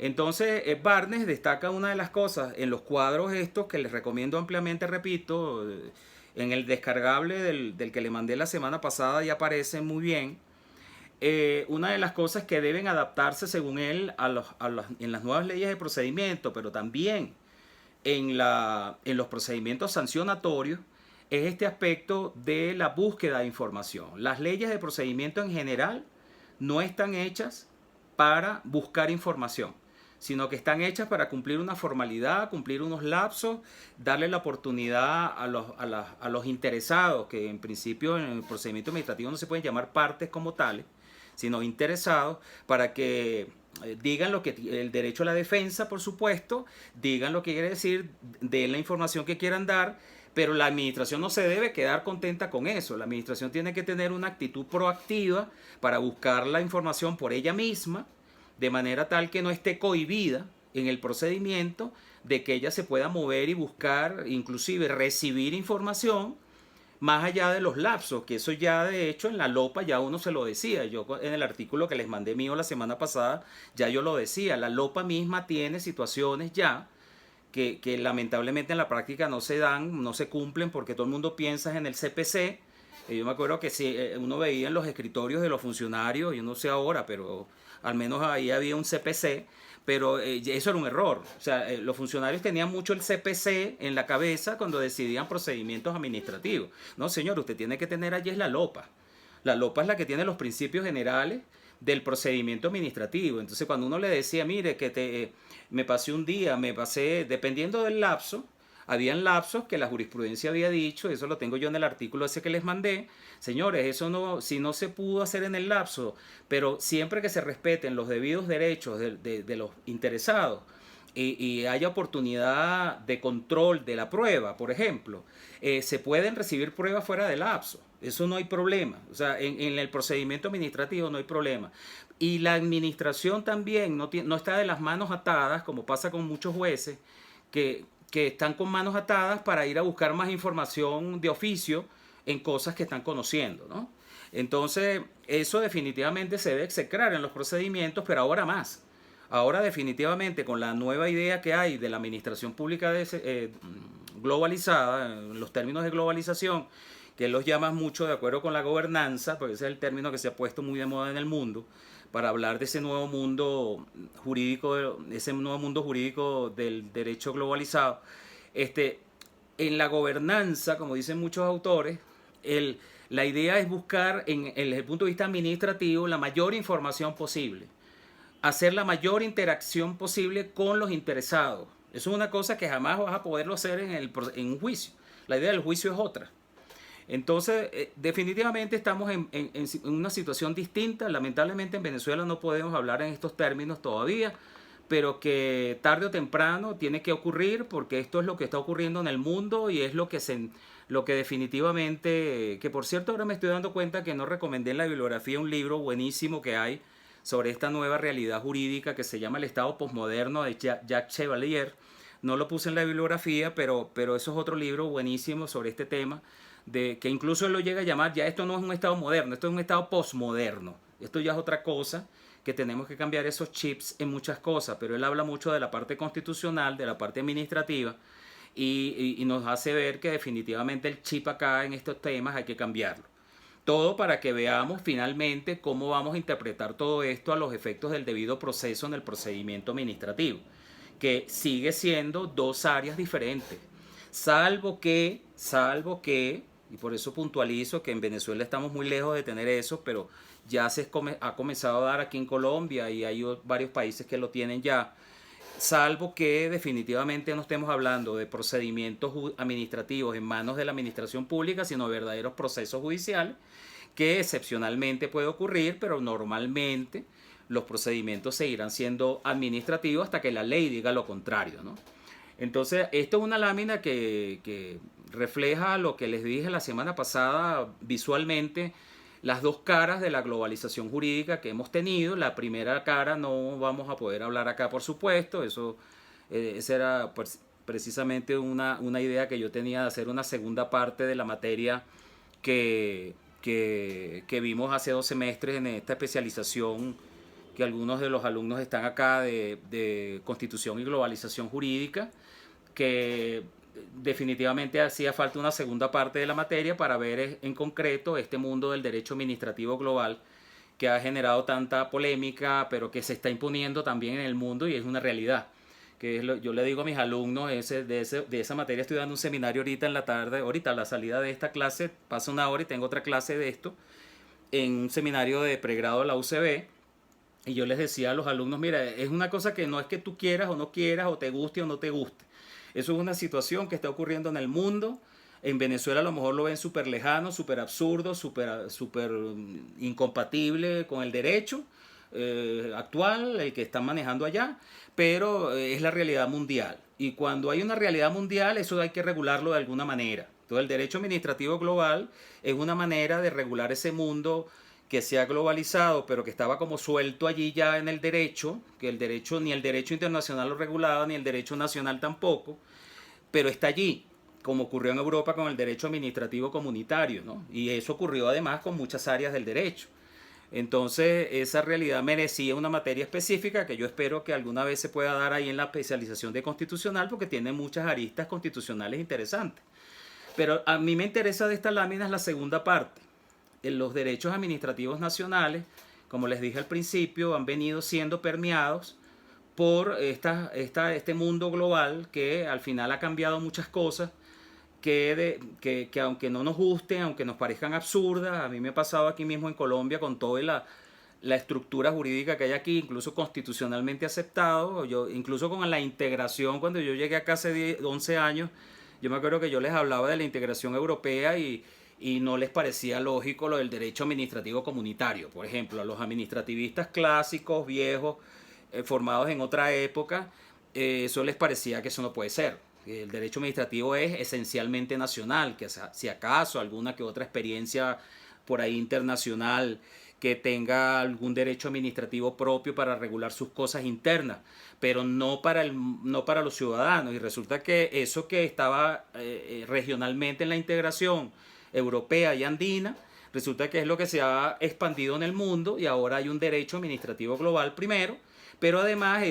Entonces, Barnes destaca una de las cosas en los cuadros estos que les recomiendo ampliamente, repito, en el descargable del que le mandé la semana pasada ya aparece muy bien. Una de las cosas que deben adaptarse, según él, en las nuevas leyes de procedimiento, pero también en los procedimientos sancionatorios, es este aspecto de la búsqueda de información. Las leyes de procedimiento en general no están hechas para buscar información, sino que están hechas para cumplir una formalidad, cumplir unos lapsos, darle la oportunidad a los interesados, que en principio en el procedimiento administrativo no se pueden llamar partes como tales, sino interesados, para que digan lo que el derecho a la defensa, por supuesto, digan lo que quiere decir, den la información que quieran dar, pero la administración no se debe quedar contenta con eso. La administración tiene que tener una actitud proactiva para buscar la información por ella misma, de manera tal que no esté cohibida en el procedimiento, de que ella se pueda mover y buscar, inclusive recibir información, más allá de los lapsos, que eso ya de hecho en la LOPA ya uno se lo decía. Yo en el artículo que les mandé mío la semana pasada, ya yo lo decía, la LOPA misma tiene situaciones ya que lamentablemente en la práctica no se dan, no se cumplen, porque todo el mundo piensa en el CPC. Yo me acuerdo que si uno veía en los escritorios de los funcionarios, yo no sé ahora, pero al menos ahí había un CPC, pero eso era un error. O sea, los funcionarios tenían mucho el CPC en la cabeza cuando decidían procedimientos administrativos. No, señor, usted tiene que tener allí es la LOPA. La LOPA es la que tiene los principios generales del procedimiento administrativo. Entonces, cuando uno le decía, mire, me pasé un día, dependiendo del lapso, habían lapsos que la jurisprudencia había dicho, eso lo tengo yo en el artículo ese que les mandé, señores, eso no, si no se pudo hacer en el lapso, pero siempre que se respeten los debidos derechos de los interesados y haya oportunidad de control de la prueba, por ejemplo, se pueden recibir pruebas fuera del lapso. Eso no hay problema. O sea, en el procedimiento administrativo no hay problema. Y la administración también no está de las manos atadas, como pasa con muchos jueces, que están con manos atadas para ir a buscar más información de oficio en cosas que están conociendo, ¿no? Entonces, eso definitivamente se debe execrar en los procedimientos, pero ahora más. Ahora definitivamente con la nueva idea que hay de la administración pública globalizada, en los términos de globalización, que él los llama mucho de acuerdo con la gobernanza, porque ese es el término que se ha puesto muy de moda en el mundo, para hablar de ese nuevo mundo jurídico, del derecho globalizado. En la gobernanza, como dicen muchos autores, la idea es buscar desde el punto de vista administrativo la mayor información posible, hacer la mayor interacción posible con los interesados. Eso es una cosa que jamás vas a poderlo hacer en un juicio. La idea del juicio es otra. Entonces, definitivamente estamos en una situación distinta. Lamentablemente en Venezuela no podemos hablar en estos términos todavía, pero que tarde o temprano tiene que ocurrir, porque esto es lo que está ocurriendo en el mundo y es lo que definitivamente, que por cierto ahora me estoy dando cuenta que no recomendé en la bibliografía un libro buenísimo que hay sobre esta nueva realidad jurídica que se llama El Estado Postmoderno de Jacques Chevalier. No lo puse en la bibliografía, pero eso es otro libro buenísimo sobre este tema, que incluso él lo llega a llamar, ya esto no es un Estado moderno, esto es un Estado postmoderno. Esto ya es otra cosa, que tenemos que cambiar esos chips en muchas cosas, pero él habla mucho de la parte constitucional, de la parte administrativa, y nos hace ver que definitivamente el chip acá en estos temas hay que cambiarlo. Todo para que veamos finalmente cómo vamos a interpretar todo esto a los efectos del debido proceso en el procedimiento administrativo, que sigue siendo dos áreas diferentes. Salvo que, y por eso puntualizo que en Venezuela estamos muy lejos de tener eso, pero ya ha comenzado a dar aquí en Colombia y hay varios países que lo tienen ya, salvo que definitivamente no estemos hablando de procedimientos administrativos en manos de la administración pública, sino de verdaderos procesos judiciales, que excepcionalmente puede ocurrir, pero normalmente los procedimientos seguirán siendo administrativos hasta que la ley diga lo contrario, ¿no? Entonces, esto es una lámina que refleja lo que les dije la semana pasada visualmente, las dos caras de la globalización jurídica que hemos tenido. La primera cara no vamos a poder hablar acá, por supuesto, esa era pues, precisamente una idea que yo tenía de hacer una segunda parte de la materia que vimos hace 2 semestres en esta especialización que algunos de los alumnos están acá de Constitución y Globalización Jurídica, que definitivamente hacía falta una segunda parte de la materia para ver en concreto este mundo del derecho administrativo global que ha generado tanta polémica, pero que se está imponiendo también en el mundo y es una realidad. Yo le digo a mis alumnos, de esa materia estoy dando un seminario ahorita en la tarde, ahorita a la salida de esta clase, pasa 1 hora y tengo otra clase de esto, en un seminario de pregrado de la UCB. Y yo les decía a los alumnos, mira, es una cosa que no es que tú quieras o no quieras, o te guste o no te guste. Eso es una situación que está ocurriendo en el mundo. En Venezuela a lo mejor lo ven súper lejano, súper absurdo, súper incompatible con el derecho actual, el que están manejando allá, pero es la realidad mundial. Y cuando hay una realidad mundial, eso hay que regularlo de alguna manera. Entonces el derecho administrativo global es una manera de regular ese mundo que se ha globalizado, pero que estaba como suelto allí ya en el derecho, que el derecho, ni el derecho internacional lo regulaba, ni el derecho nacional tampoco, pero está allí, como ocurrió en Europa con el derecho administrativo comunitario, ¿no? Y eso ocurrió además con muchas áreas del derecho. Entonces, esa realidad merecía una materia específica que yo espero que alguna vez se pueda dar ahí en la especialización de constitucional, porque tiene muchas aristas constitucionales interesantes. Pero a mí me interesa de esta lámina es la segunda parte. Los derechos administrativos nacionales, como les dije al principio, han venido siendo permeados por este mundo global que al final ha cambiado muchas cosas que aunque no nos gusten, aunque nos parezcan absurdas, a mí me ha pasado aquí mismo en Colombia con toda la estructura jurídica que hay aquí, incluso constitucionalmente aceptado, incluso con la integración, cuando yo llegué acá hace 11 años, yo me acuerdo que yo les hablaba de la integración europea y no les parecía lógico lo del derecho administrativo comunitario. Por ejemplo, a los administrativistas clásicos, viejos, formados en otra época, eso les parecía que eso no puede ser. El derecho administrativo es esencialmente nacional, que si acaso alguna que otra experiencia por ahí internacional que tenga algún derecho administrativo propio para regular sus cosas internas, pero no para los ciudadanos. Y resulta que eso que estaba regionalmente en la integración europea y andina, resulta que es lo que se ha expandido en el mundo y ahora hay un derecho administrativo global primero, pero además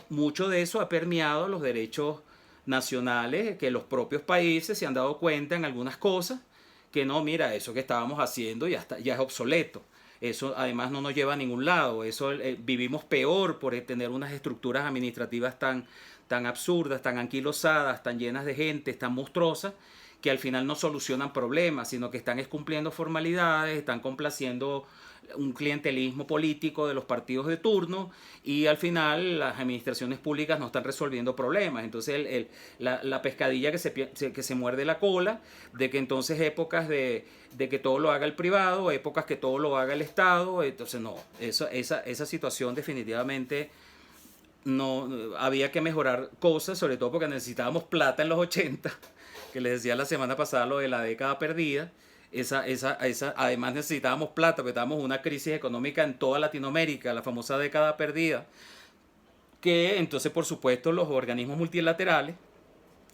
mucho de eso ha permeado los derechos nacionales, que los propios países se han dado cuenta en algunas cosas, que no, mira, eso que estábamos haciendo ya es obsoleto. Eso además no nos lleva a ningún lado. Vivimos peor por tener unas estructuras administrativas tan absurdas, tan anquilosadas, tan llenas de gente, tan monstruosas, que al final no solucionan problemas, sino que están cumpliendo formalidades, están complaciendo un clientelismo político de los partidos de turno y al final las administraciones públicas no están resolviendo problemas. Entonces la pescadilla que se muerde la cola, de que entonces épocas de que todo lo haga el privado, épocas que todo lo haga el Estado, entonces no, esa situación definitivamente no, había que mejorar cosas, sobre todo porque necesitábamos plata en los 80, que les decía la semana pasada lo de la década perdida. Además necesitábamos plata, porque estábamos en una crisis económica en toda Latinoamérica, la famosa década perdida, que entonces por supuesto los organismos multilaterales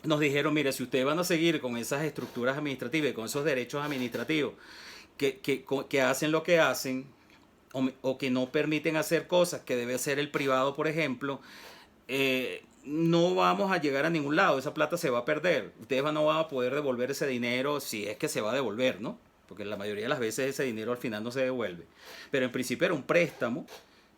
nos dijeron, mire, si ustedes van a seguir con esas estructuras administrativas y con esos derechos administrativos que hacen lo que hacen o que no permiten hacer cosas que debe hacer el privado, por ejemplo, no vamos a llegar a ningún lado, esa plata se va a perder, ustedes no van a poder devolver ese dinero si es que se va a devolver, ¿no? porque la mayoría de las veces ese dinero al final no se devuelve. Pero en principio era un préstamo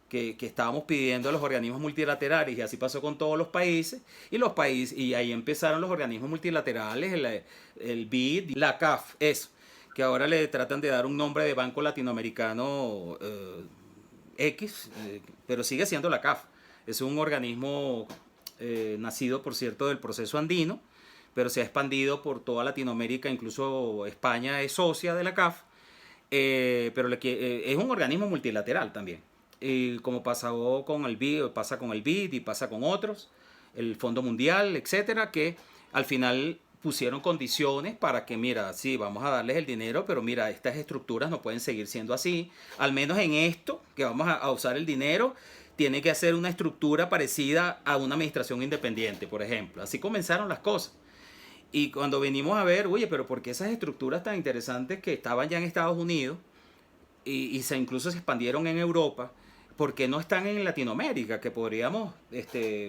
que estábamos pidiendo a los organismos multilaterales, y así pasó con todos los países, y ahí empezaron los organismos multilaterales, el BID, la CAF, eso, que ahora le tratan de dar un nombre de Banco Latinoamericano X, pero sigue siendo la CAF. Es un organismo nacido, por cierto, del proceso andino, pero se ha expandido por toda Latinoamérica, incluso España es socia de la CAF, pero es un organismo multilateral también. Y como pasó con el BID, pasa con el BID y pasa con otros, el Fondo Mundial, etcétera, que al final pusieron condiciones para que, mira, sí, vamos a darles el dinero, pero mira, estas estructuras no pueden seguir siendo así. Al menos en esto, que vamos a usar el dinero, tiene que hacer una estructura parecida a una administración independiente, por ejemplo. Así comenzaron las cosas. Y cuando venimos a ver, oye, pero ¿por qué esas estructuras tan interesantes que estaban ya en Estados Unidos y incluso se expandieron en Europa, por qué no están en Latinoamérica? Que podríamos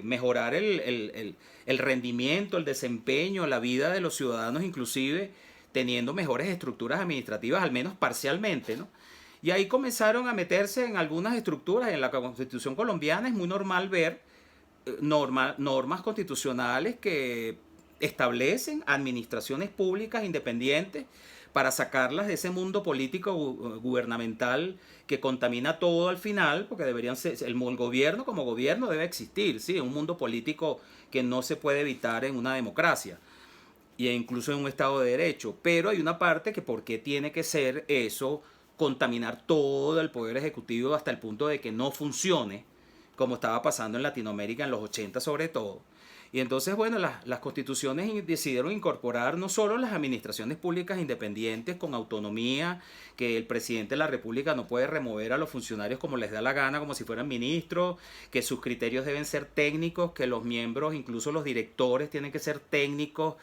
mejorar el rendimiento, el desempeño, la vida de los ciudadanos, inclusive teniendo mejores estructuras administrativas, al menos parcialmente, ¿no? Y ahí comenzaron a meterse en algunas estructuras. En la Constitución colombiana es muy normal ver normas constitucionales que establecen administraciones públicas independientes para sacarlas de ese mundo político gubernamental que contamina todo al final, porque deberían ser, el gobierno como gobierno debe existir, sí, un mundo político que no se puede evitar en una democracia e incluso en un Estado de Derecho, pero hay una parte que por qué tiene que ser eso, contaminar todo el poder ejecutivo hasta el punto de que no funcione, como estaba pasando en Latinoamérica en los 80 sobre todo. Y entonces, bueno, las constituciones decidieron incorporar no solo las administraciones públicas independientes con autonomía, que el presidente de la República no puede remover a los funcionarios como les da la gana, como si fueran ministros, que sus criterios deben ser técnicos, que los miembros, incluso los directores, tienen que ser técnicos,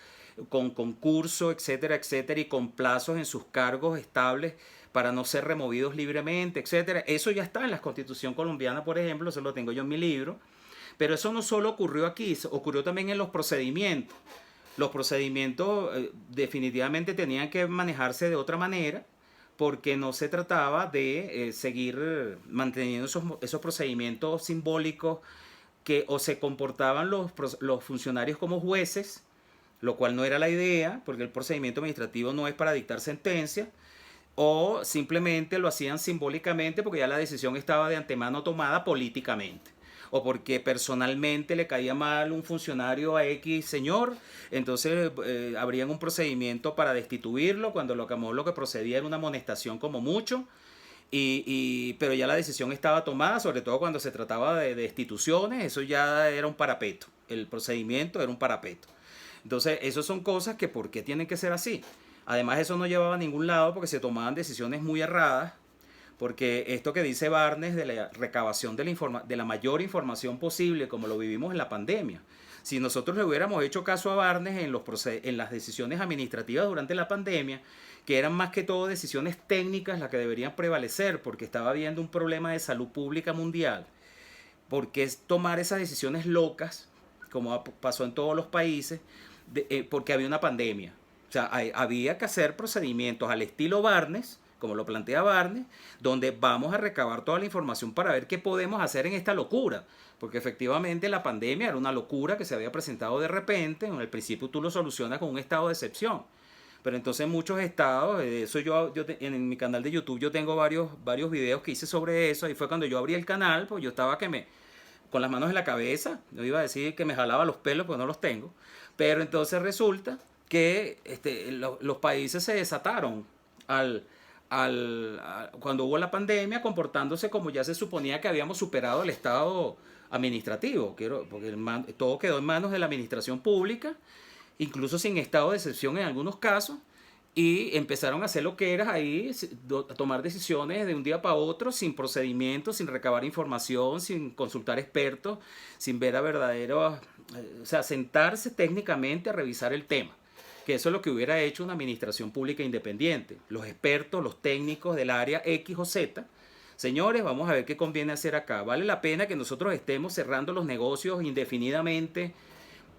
con concurso, etcétera, etcétera, y con plazos en sus cargos estables para no ser removidos libremente, etcétera. Eso ya está en la Constitución colombiana, por ejemplo, eso lo tengo yo en mi libro. Pero eso no solo ocurrió aquí, ocurrió también en los procedimientos. Los procedimientos definitivamente tenían que manejarse de otra manera, porque no se trataba de seguir manteniendo esos procedimientos simbólicos que o se comportaban los funcionarios como jueces, lo cual no era la idea, porque el procedimiento administrativo no es para dictar sentencia, o simplemente lo hacían simbólicamente porque ya la decisión estaba de antemano tomada políticamente, o porque personalmente le caía mal un funcionario a X señor, entonces habrían un procedimiento para destituirlo, cuando lo que procedía era una amonestación como mucho, pero ya la decisión estaba tomada, sobre todo cuando se trataba de destituciones, eso ya era un parapeto, el procedimiento era un parapeto. Entonces, esas son cosas que ¿por qué tienen que ser así? Además, eso no llevaba a ningún lado porque se tomaban decisiones muy erradas, porque esto que dice Barnes de la recabación de la mayor información posible, como lo vivimos en la pandemia. Si nosotros le hubiéramos hecho caso a Barnes en las decisiones administrativas durante la pandemia, que eran más que todo decisiones técnicas las que deberían prevalecer, porque estaba habiendo un problema de salud pública mundial, porque es tomar esas decisiones locas, como pasó en todos los países, porque había una pandemia. O sea, había que hacer procedimientos al estilo Barnes, como lo plantea Barnes, donde vamos a recabar toda la información para ver qué podemos hacer en esta locura. Porque efectivamente la pandemia era una locura que se había presentado de repente. En el principio tú lo solucionas con un estado de excepción. Pero entonces muchos estados, eso en mi canal de YouTube yo tengo varios videos que hice sobre eso. Ahí fue cuando yo abrí el canal, pues yo estaba con las manos en la cabeza. Yo iba a decir que me jalaba los pelos, pues no los tengo. Pero entonces resulta que los países se desataron cuando hubo la pandemia, comportándose como ya se suponía que habíamos superado el estado administrativo, porque todo quedó en manos de la administración pública, incluso sin estado de excepción en algunos casos, y empezaron a hacer lo que era ahí, a tomar decisiones de un día para otro, sin procedimientos, sin recabar información, sin consultar expertos, sin ver a verdaderos, o sea, sentarse técnicamente a revisar el tema. Que eso es lo que hubiera hecho una administración pública independiente. Los expertos, los técnicos del área X o Z, señores, vamos a ver qué conviene hacer acá. ¿Vale la pena que nosotros estemos cerrando los negocios indefinidamente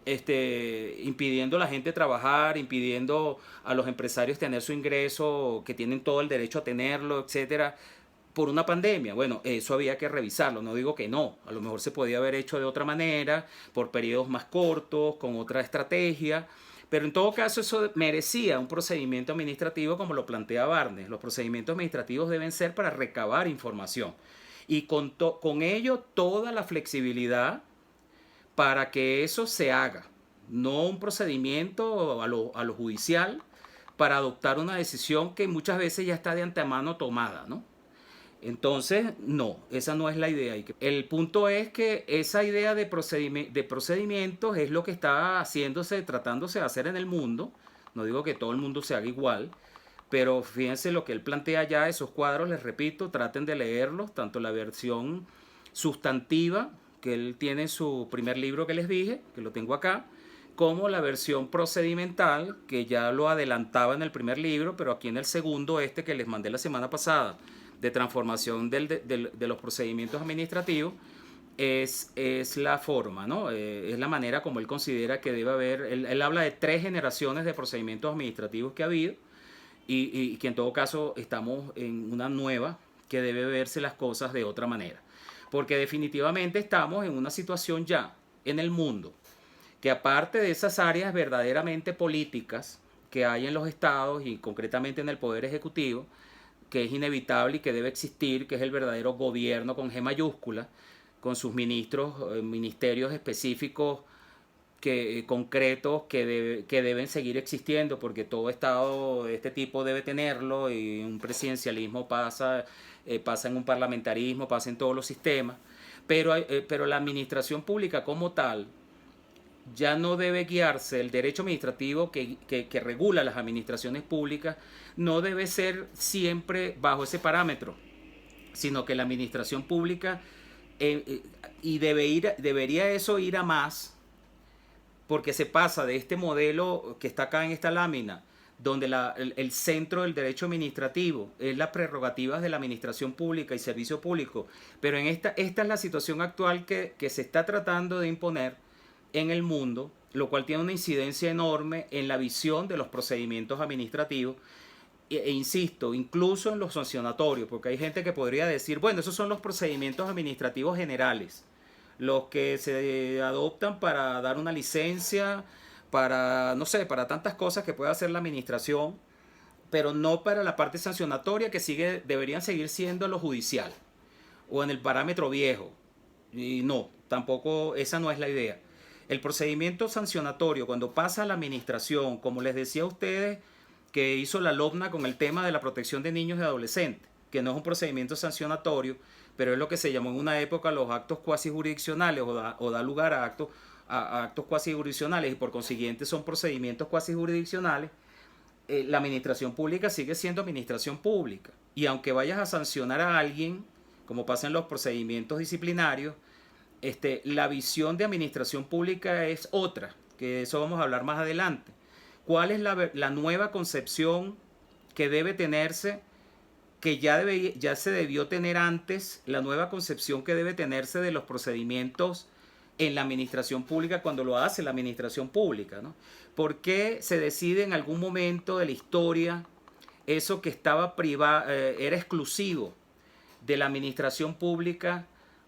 impidiendo a la gente trabajar, impidiendo a los empresarios tener su ingreso, que tienen todo el derecho a tenerlo, etcétera, por una pandemia. Bueno, eso había que revisarlo, no digo que no, a lo mejor se podía haber hecho de otra manera, por periodos más cortos, con otra estrategia, pero en todo caso eso merecía un procedimiento administrativo como lo plantea Barnes. Los procedimientos administrativos deben ser para recabar información y con ello toda la flexibilidad para que eso se haga, no un procedimiento a lo judicial para adoptar una decisión que muchas veces ya está de antemano tomada, ¿no? Entonces, no, esa no es la idea. El punto es que esa idea de procedimientos es lo que está tratándose de hacer en el mundo. No digo que todo el mundo se haga igual, pero fíjense lo que él plantea ya, esos cuadros, les repito, traten de leerlos, tanto la versión sustantiva, que él tiene en su primer libro que les dije, que lo tengo acá, como la versión procedimental, que ya lo adelantaba en el primer libro, pero aquí en el segundo, que les mandé la semana pasada, de transformación de los procedimientos administrativos, es la forma, ¿no? Es la manera como él considera que debe haber. Él habla de 3 generaciones de procedimientos administrativos que ha habido y que en todo caso estamos en una nueva que debe verse las cosas de otra manera. Porque definitivamente estamos en una situación ya en el mundo que, aparte de esas áreas verdaderamente políticas que hay en los estados y concretamente en el Poder Ejecutivo, que es inevitable y que debe existir, que es el verdadero gobierno con G mayúscula, con sus ministerios específicos concretos que deben seguir existiendo, porque todo estado de este tipo debe tenerlo, y un presidencialismo pasa en un parlamentarismo, pasa en todos los sistemas, pero la administración pública como tal ya no debe guiarse. El derecho administrativo que regula las administraciones públicas no debe ser siempre bajo ese parámetro, sino que la administración pública y debería eso ir a más, porque se pasa de este modelo que está acá en esta lámina, donde el centro del derecho administrativo es las prerrogativas de la administración pública y servicio público, pero esta es la situación actual que se está tratando de imponer en el mundo, lo cual tiene una incidencia enorme en la visión de los procedimientos administrativos e insisto, incluso en los sancionatorios, porque hay gente que podría decir, bueno, esos son los procedimientos administrativos generales, los que se adoptan para dar una licencia, para, no sé, para tantas cosas que puede hacer la administración, pero no para la parte sancionatoria que deberían seguir siendo lo judicial o en el parámetro viejo. Y no, tampoco esa no es la idea. El procedimiento sancionatorio, cuando pasa a la administración, como les decía a ustedes, que hizo la LOPNA con el tema de la protección de niños y adolescentes, que no es un procedimiento sancionatorio, pero es lo que se llamó en una época los actos cuasi jurisdiccionales, o da lugar a actos cuasi jurisdiccionales, y por consiguiente son procedimientos cuasi jurisdiccionales. La administración pública sigue siendo administración pública, y aunque vayas a sancionar a alguien, como pasa en los procedimientos disciplinarios, la visión de administración pública es otra, que eso vamos a hablar más adelante. ¿Cuál es la nueva concepción que debe tenerse, que ya se debió tener antes, la nueva concepción que debe tenerse de los procedimientos en la administración pública cuando lo hace la administración pública, ¿no? ¿Por qué se decide en algún momento de la historia eso que era exclusivo de la administración pública?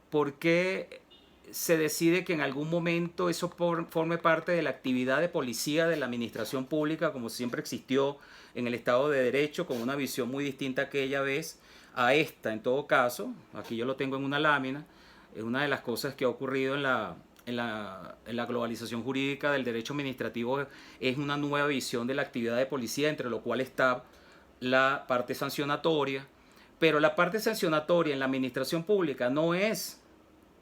¿Por qué se decide que en algún momento eso forme parte de la actividad de policía de la administración pública, como siempre existió en el Estado de Derecho, con una visión muy distinta aquella vez a esta? En todo caso, aquí yo lo tengo en una lámina, es una de las cosas que ha ocurrido en la globalización jurídica del derecho administrativo, es una nueva visión de la actividad de policía, entre lo cual está la parte sancionatoria, pero la parte sancionatoria en la administración pública no es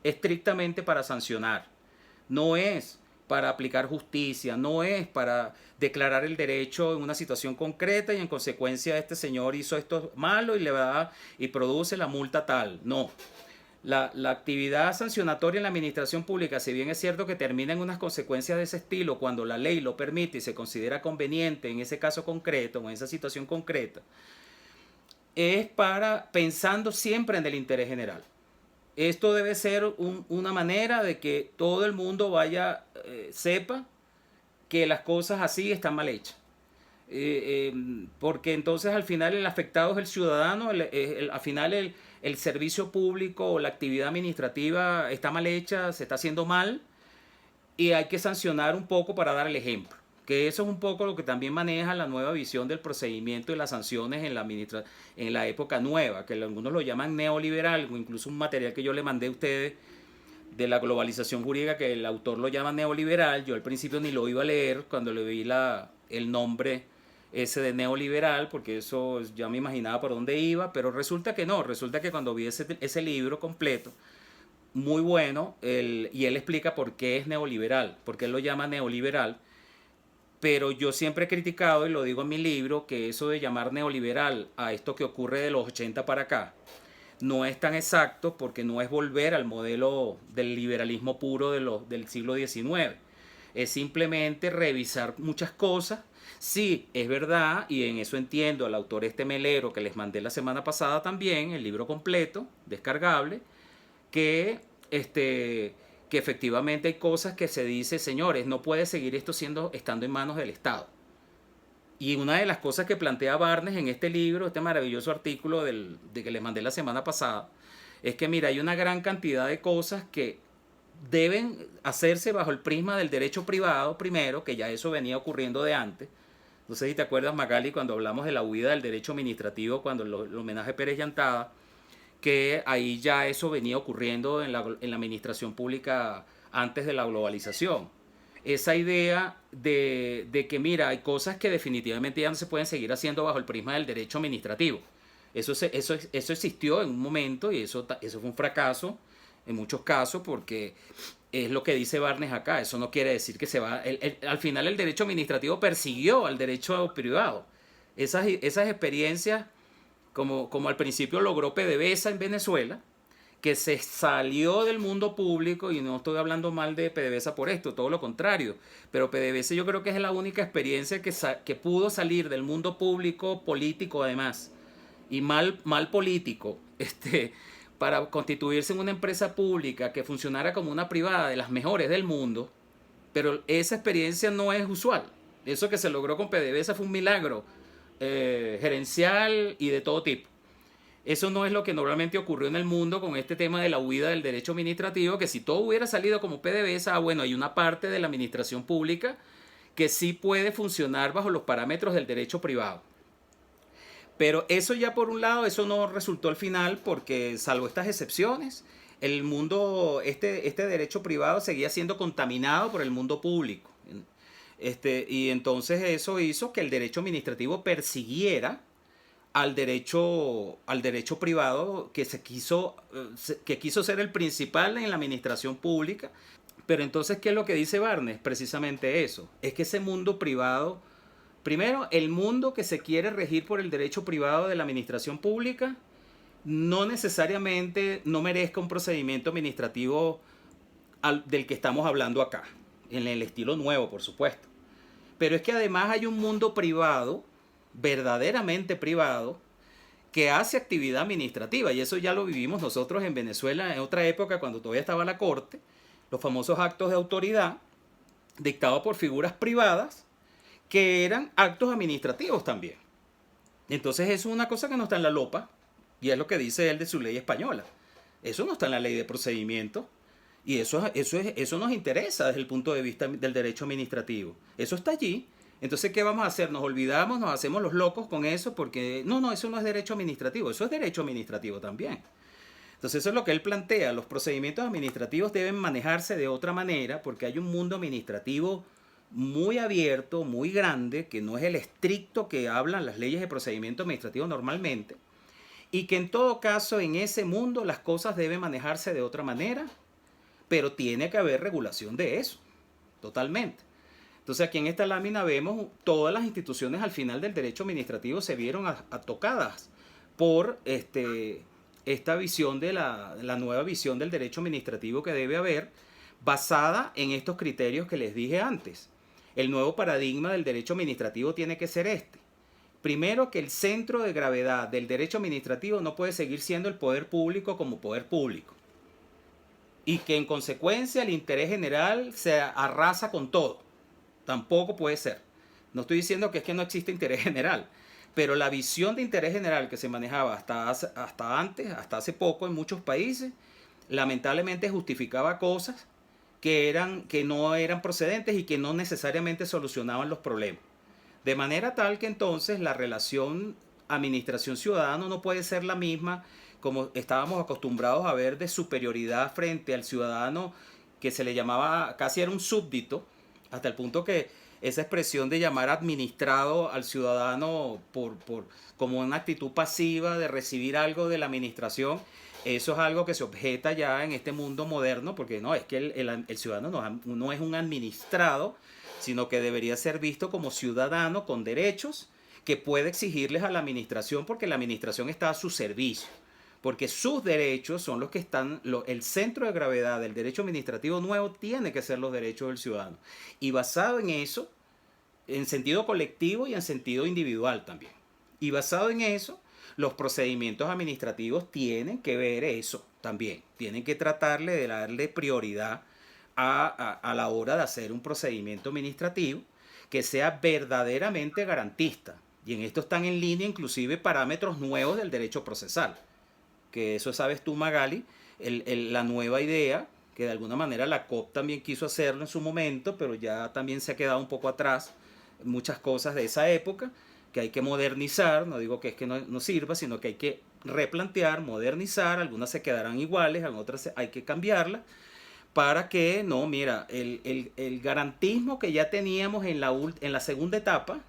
estrictamente para sancionar, no es para aplicar justicia, no es para declarar el derecho en una situación concreta y en consecuencia este señor hizo esto malo y produce la multa tal. No, la actividad sancionatoria en la administración pública, si bien es cierto que termina en unas consecuencias de ese estilo cuando la ley lo permite y se considera conveniente en ese caso concreto o en esa situación concreta, es pensando siempre en el interés general. Esto debe ser una manera de que todo el mundo sepa que las cosas así están mal hechas. Porque entonces al final el afectado es el ciudadano, al final el servicio público o la actividad administrativa está mal hecha, se está haciendo mal y hay que sancionar un poco para dar el ejemplo. Que eso es un poco lo que también maneja la nueva visión del procedimiento y las sanciones en la época nueva, que algunos lo llaman neoliberal, o incluso un material que yo le mandé a ustedes de la globalización jurídica, que el autor lo llama neoliberal. Yo al principio ni lo iba a leer cuando le vi el nombre ese de neoliberal, porque eso ya me imaginaba por dónde iba, pero resulta que no, resulta que cuando vi ese libro completo, muy bueno, y él explica por qué es neoliberal, por qué él lo llama neoliberal, pero yo siempre he criticado, y lo digo en mi libro, que eso de llamar neoliberal a esto que ocurre de los 80 para acá, no es tan exacto porque no es volver al modelo del liberalismo puro del siglo XIX. Es simplemente revisar muchas cosas. Sí, es verdad, y en eso entiendo al autor Melero, que les mandé la semana pasada también, el libro completo, descargable, que, que efectivamente hay cosas que se dice, señores, no puede seguir esto estando en manos del Estado. Y una de las cosas que plantea Barnes en este libro, este maravilloso artículo de que les mandé la semana pasada, es que mira, hay una gran cantidad de cosas que deben hacerse bajo el prisma del derecho privado primero, que ya eso venía ocurriendo de antes. No sé si te acuerdas, Magali, cuando hablamos de la huida del derecho administrativo, cuando el homenaje a Pérez Llantada, que ahí ya eso venía ocurriendo en la administración pública antes de la globalización. Esa idea de que, mira, hay cosas que definitivamente ya no se pueden seguir haciendo bajo el prisma del derecho administrativo. Eso existió en un momento y eso fue un fracaso en muchos casos porque es lo que dice Barnes acá. Eso no quiere decir que se va... al final el derecho administrativo persiguió al derecho privado. Esas experiencias, como al principio logró PDVSA en Venezuela, que se salió del mundo público, y no estoy hablando mal de PDVSA por esto, todo lo contrario, pero PDVSA yo creo que es la única experiencia que pudo salir del mundo público, político además, y mal político, para constituirse en una empresa pública que funcionara como una privada de las mejores del mundo, pero esa experiencia no es usual. Eso que se logró con PDVSA fue un milagro gerencial y de todo tipo. Eso no es lo que normalmente ocurrió en el mundo con este tema de la huida del derecho administrativo, que si todo hubiera salido como PDVSA, bueno, hay una parte de la administración pública que sí puede funcionar bajo los parámetros del derecho privado. Pero eso ya por un lado, eso no resultó al final porque salvo estas excepciones, el mundo, este derecho privado seguía siendo contaminado por el mundo público. Y entonces eso hizo que el derecho administrativo persiguiera al derecho privado que quiso ser el principal en la administración pública. Pero entonces, ¿qué es lo que dice Barnes? Precisamente eso. Es que ese mundo privado, primero, el mundo que se quiere regir por el derecho privado de la administración pública, no necesariamente no merezca un procedimiento administrativo del que estamos hablando acá, en el estilo nuevo, por supuesto. Pero es que además hay un mundo privado, verdaderamente privado, que hace actividad administrativa, y eso ya lo vivimos nosotros en Venezuela en otra época cuando todavía estaba la corte, los famosos actos de autoridad dictados por figuras privadas que eran actos administrativos también. Entonces eso es una cosa que no está en la LOPA, y es lo que dice él de su ley española. Eso no está en la ley de procedimiento, y eso nos interesa desde el punto de vista del derecho administrativo. Eso está allí. Entonces, ¿qué vamos a hacer? ¿Nos olvidamos? ¿Nos hacemos los locos con eso? Porque no, eso no es derecho administrativo, eso es derecho administrativo también. Entonces, eso es lo que él plantea. Los procedimientos administrativos deben manejarse de otra manera porque hay un mundo administrativo muy abierto, muy grande, que no es el estricto que hablan las leyes de procedimiento administrativo normalmente, y que en todo caso en ese mundo las cosas deben manejarse de otra manera, pero tiene que haber regulación de eso, totalmente. Entonces aquí en esta lámina vemos todas las instituciones al final del derecho administrativo se vieron tocadas por esta visión de la nueva visión del derecho administrativo que debe haber, basada en estos criterios que les dije antes. El nuevo paradigma del derecho administrativo tiene que ser este. Primero, que el centro de gravedad del derecho administrativo no puede seguir siendo el poder público como poder público. y que en consecuencia el interés general se arrasa con todo. Tampoco puede ser. No estoy diciendo que es que no existe interés general, pero la visión de interés general que se manejaba hasta hace poco en muchos países, lamentablemente justificaba cosas que no eran procedentes y que no necesariamente solucionaban los problemas. De manera tal que entonces la relación administración-ciudadano no puede ser la misma como estábamos acostumbrados a ver de superioridad frente al ciudadano que se le llamaba, casi era un súbdito, hasta el punto que esa expresión de llamar administrado al ciudadano como una actitud pasiva de recibir algo de la administración, eso es algo que se objeta ya en este mundo moderno, porque no, es que el ciudadano no es un administrado, sino que debería ser visto como ciudadano con derechos que puede exigirles a la administración porque la administración está a su servicio. Porque sus derechos son los que están, el centro de gravedad del derecho administrativo nuevo tiene que ser los derechos del ciudadano. Y basado en eso, en sentido colectivo y en sentido individual también. Y basado en eso, los procedimientos administrativos tienen que ver eso también. Tienen que tratarle de darle prioridad a la hora de hacer un procedimiento administrativo que sea verdaderamente garantista. Y en esto están en línea inclusive parámetros nuevos del derecho procesal. Que eso sabes tú, Magali, la nueva idea, que de alguna manera la COP también quiso hacerlo en su momento, pero ya también se ha quedado un poco atrás muchas cosas de esa época, que hay que modernizar, no digo que es que no sirva, sino que hay que replantear, modernizar, algunas se quedarán iguales, otras hay que cambiarlas, para que, no, mira, el garantismo que ya teníamos en la segunda etapa,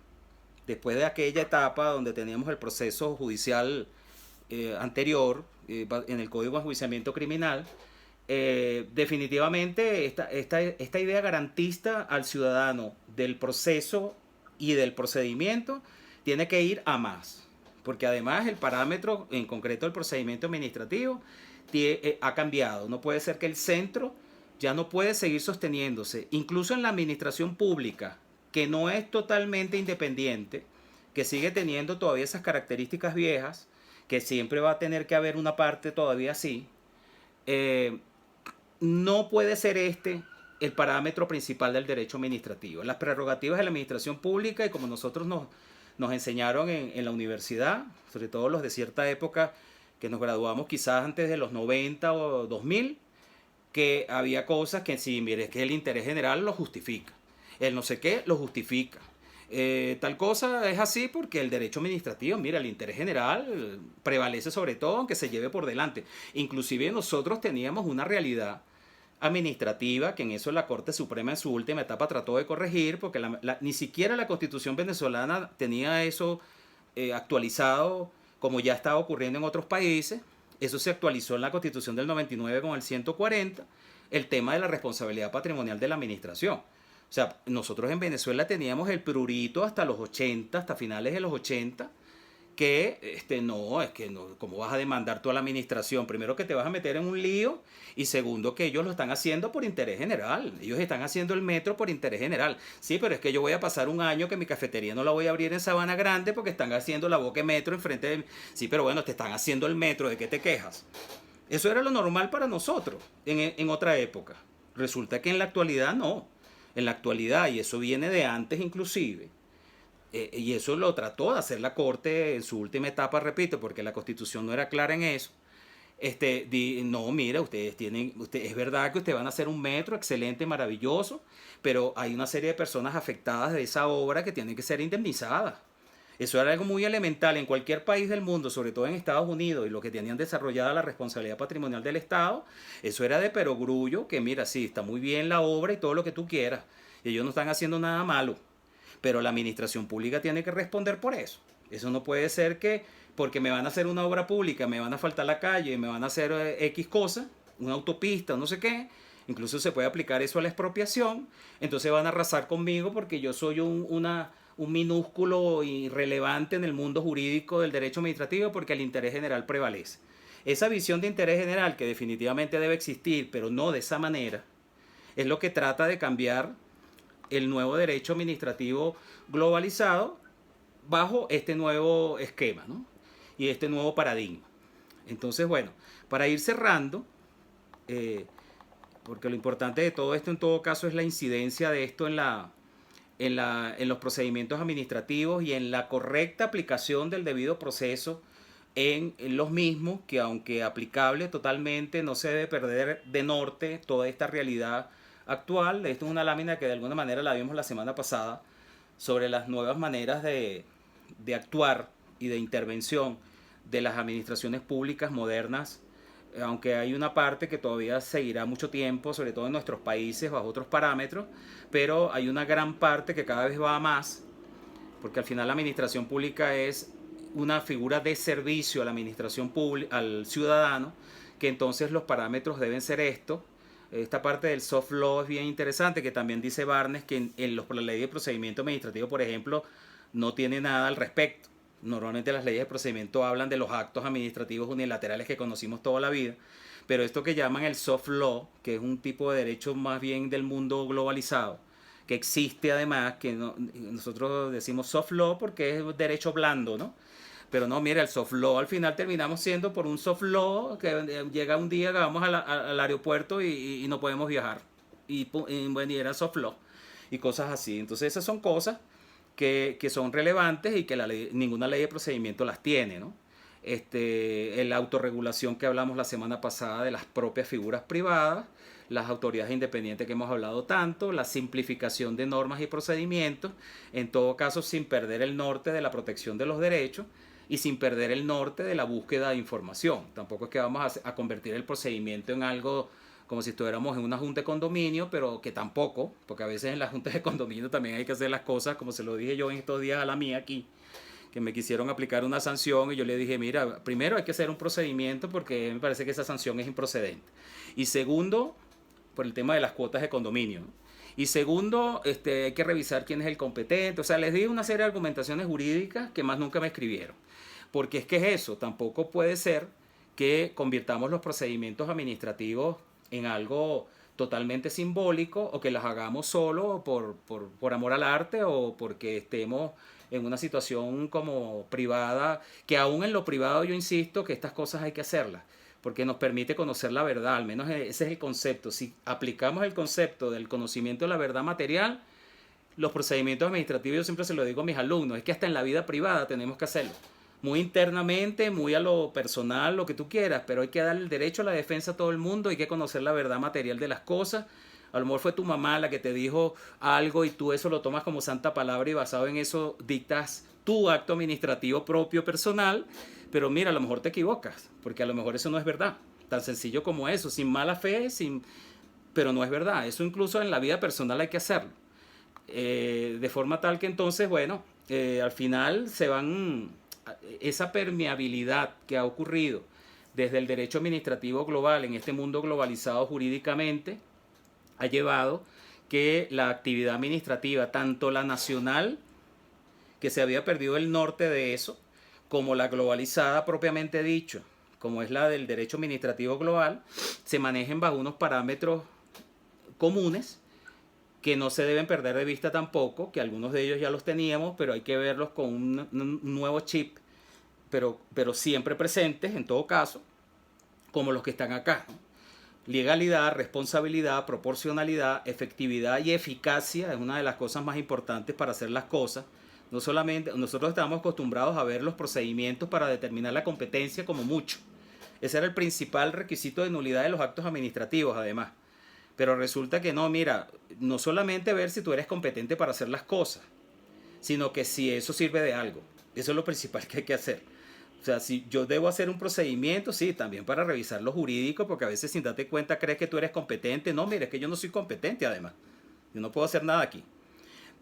después de aquella etapa donde teníamos el proceso judicial anterior, en el Código de Enjuiciamiento Criminal, definitivamente esta idea garantista al ciudadano del proceso y del procedimiento tiene que ir a más, porque además el parámetro, en concreto el procedimiento administrativo, ha cambiado. No puede ser que el centro ya no puede seguir sosteniéndose, incluso en la administración pública, que no es totalmente independiente, que sigue teniendo todavía esas características viejas, que siempre va a tener que haber una parte todavía así, no puede ser el parámetro principal del derecho administrativo. Las prerrogativas de la administración pública, y como nosotros nos enseñaron en la universidad, sobre todo los de cierta época, que nos graduamos quizás antes de los 90 o 2000, que había cosas que sí, mire, es que el interés general lo justifica, el no sé qué lo justifica. Tal cosa es así porque el derecho administrativo, mira, el interés general prevalece sobre todo, aunque se lleve por delante. Inclusive nosotros teníamos una realidad administrativa que en eso la Corte Suprema en su última etapa trató de corregir, porque ni siquiera la Constitución venezolana tenía eso actualizado como ya estaba ocurriendo en otros países. Eso se actualizó en la Constitución del 99 con el 140, el tema de la responsabilidad patrimonial de la administración. O sea, nosotros en Venezuela teníamos el prurito hasta los 80, hasta finales de los 80, que no, es que no, ¿cómo vas a demandar tú a la administración? Primero que te vas a meter en un lío y segundo que ellos lo están haciendo por interés general. Ellos están haciendo el metro por interés general. Sí, pero es que yo voy a pasar un año que mi cafetería no la voy a abrir en Sabana Grande porque están haciendo la boca de metro enfrente de... Sí, pero bueno, te están haciendo el metro, ¿de qué te quejas? Eso era lo normal para nosotros en otra época. Resulta que en la actualidad no. En la actualidad, y eso viene de antes inclusive, y eso lo trató de hacer la Corte en su última etapa, repito, porque la Constitución no era clara en eso. No, mira, es verdad que ustedes van a hacer un metro excelente, maravilloso, pero hay una serie de personas afectadas de esa obra que tienen que ser indemnizadas. Eso era algo muy elemental en cualquier país del mundo, sobre todo en Estados Unidos, y los que tenían desarrollada la responsabilidad patrimonial del Estado, eso era de perogrullo, que mira, sí, está muy bien la obra y todo lo que tú quieras, y ellos no están haciendo nada malo, pero la administración pública tiene que responder por eso. Eso no puede ser que, porque me van a hacer una obra pública, me van a faltar la calle, me van a hacer X cosas, una autopista, no sé qué, incluso se puede aplicar eso a la expropiación, entonces van a arrasar conmigo porque yo soy un minúsculo irrelevante en el mundo jurídico del derecho administrativo porque el interés general prevalece. Esa visión de interés general que definitivamente debe existir, pero no de esa manera, es lo que trata de cambiar el nuevo derecho administrativo globalizado bajo este nuevo esquema, ¿no? Y este nuevo paradigma. Entonces, bueno, para ir cerrando, porque lo importante de todo esto en todo caso es la incidencia de esto en los procedimientos administrativos y en la correcta aplicación del debido proceso en los mismos, que aunque aplicable totalmente, no se debe perder de norte toda esta realidad actual. Esto es una lámina que de alguna manera la vimos la semana pasada sobre las nuevas maneras de actuar y de intervención de las administraciones públicas modernas, aunque hay una parte que todavía seguirá mucho tiempo, sobre todo en nuestros países, bajo otros parámetros, pero hay una gran parte que cada vez va a más, porque al final la administración pública es una figura de servicio a la administración pública, al ciudadano, que entonces los parámetros deben ser estos. Esta parte del soft law es bien interesante, que también dice Barnes que la ley de procedimiento administrativo, por ejemplo, no tiene nada al respecto. Normalmente las leyes de procedimiento hablan de los actos administrativos unilaterales que conocimos toda la vida, pero esto que llaman el soft law, que es un tipo de derecho más bien del mundo globalizado, que existe además, que nosotros decimos soft law porque es derecho blando, ¿no? Pero no, mira, el soft law al final terminamos siendo por un soft law que llega un día que vamos al aeropuerto y no podemos viajar. Bueno, y era soft law y cosas así. Entonces esas son cosas que son relevantes y que ninguna ley de procedimiento las tiene, ¿no? La autorregulación que hablamos la semana pasada de las propias figuras privadas, las autoridades independientes que hemos hablado tanto, la simplificación de normas y procedimientos, en todo caso sin perder el norte de la protección de los derechos y sin perder el norte de la búsqueda de información. Tampoco es que vamos a convertir el procedimiento en algo como si estuviéramos en una junta de condominio, pero que tampoco, porque a veces en las juntas de condominio también hay que hacer las cosas, como se lo dije yo en estos días a la mía aquí, que me quisieron aplicar una sanción y yo le dije, mira, primero hay que hacer un procedimiento porque me parece que esa sanción es improcedente. Y segundo, por el tema de las cuotas de condominio, ¿no? Y segundo, hay que revisar quién es el competente. O sea, les di una serie de argumentaciones jurídicas que más nunca me escribieron. Porque es que es eso, tampoco puede ser que convirtamos los procedimientos administrativos en algo totalmente simbólico o que las hagamos solo por amor al arte o porque estemos en una situación como privada, que aún en lo privado yo insisto que estas cosas hay que hacerlas, porque nos permite conocer la verdad, al menos ese es el concepto. Si aplicamos el concepto del conocimiento de la verdad material, los procedimientos administrativos, yo siempre se lo digo a mis alumnos, es que hasta en la vida privada tenemos que hacerlo. Muy internamente, muy a lo personal, lo que tú quieras, pero hay que dar el derecho a la defensa a todo el mundo, hay que conocer la verdad material de las cosas. A lo mejor fue tu mamá la que te dijo algo y tú eso lo tomas como santa palabra y basado en eso dictas tu acto administrativo propio personal, pero mira, a lo mejor te equivocas, porque a lo mejor eso no es verdad. Tan sencillo como eso, sin mala fe, pero no es verdad. Eso incluso en la vida personal hay que hacerlo. De forma tal que entonces, bueno, al final esa permeabilidad que ha ocurrido desde el derecho administrativo global en este mundo globalizado jurídicamente ha llevado que la actividad administrativa, tanto la nacional, que se había perdido el norte de eso, como la globalizada propiamente dicho, como es la del derecho administrativo global, se manejen bajo unos parámetros comunes que no se deben perder de vista tampoco, que algunos de ellos ya los teníamos, pero hay que verlos con un nuevo chip, pero siempre presentes en todo caso, como los que están acá, ¿no? Legalidad, responsabilidad, proporcionalidad, efectividad y eficacia es una de las cosas más importantes para hacer las cosas. No solamente, nosotros estamos acostumbrados a ver los procedimientos para determinar la competencia como mucho. Ese era el principal requisito de nulidad de los actos administrativos, además. Pero resulta que no, mira, no solamente ver si tú eres competente para hacer las cosas, sino que si eso sirve de algo. Eso es lo principal que hay que hacer. O sea, si yo debo hacer un procedimiento, sí, también para revisar lo jurídico, porque a veces sin darte cuenta crees que tú eres competente. No, mira, es que yo no soy competente además. Yo no puedo hacer nada aquí.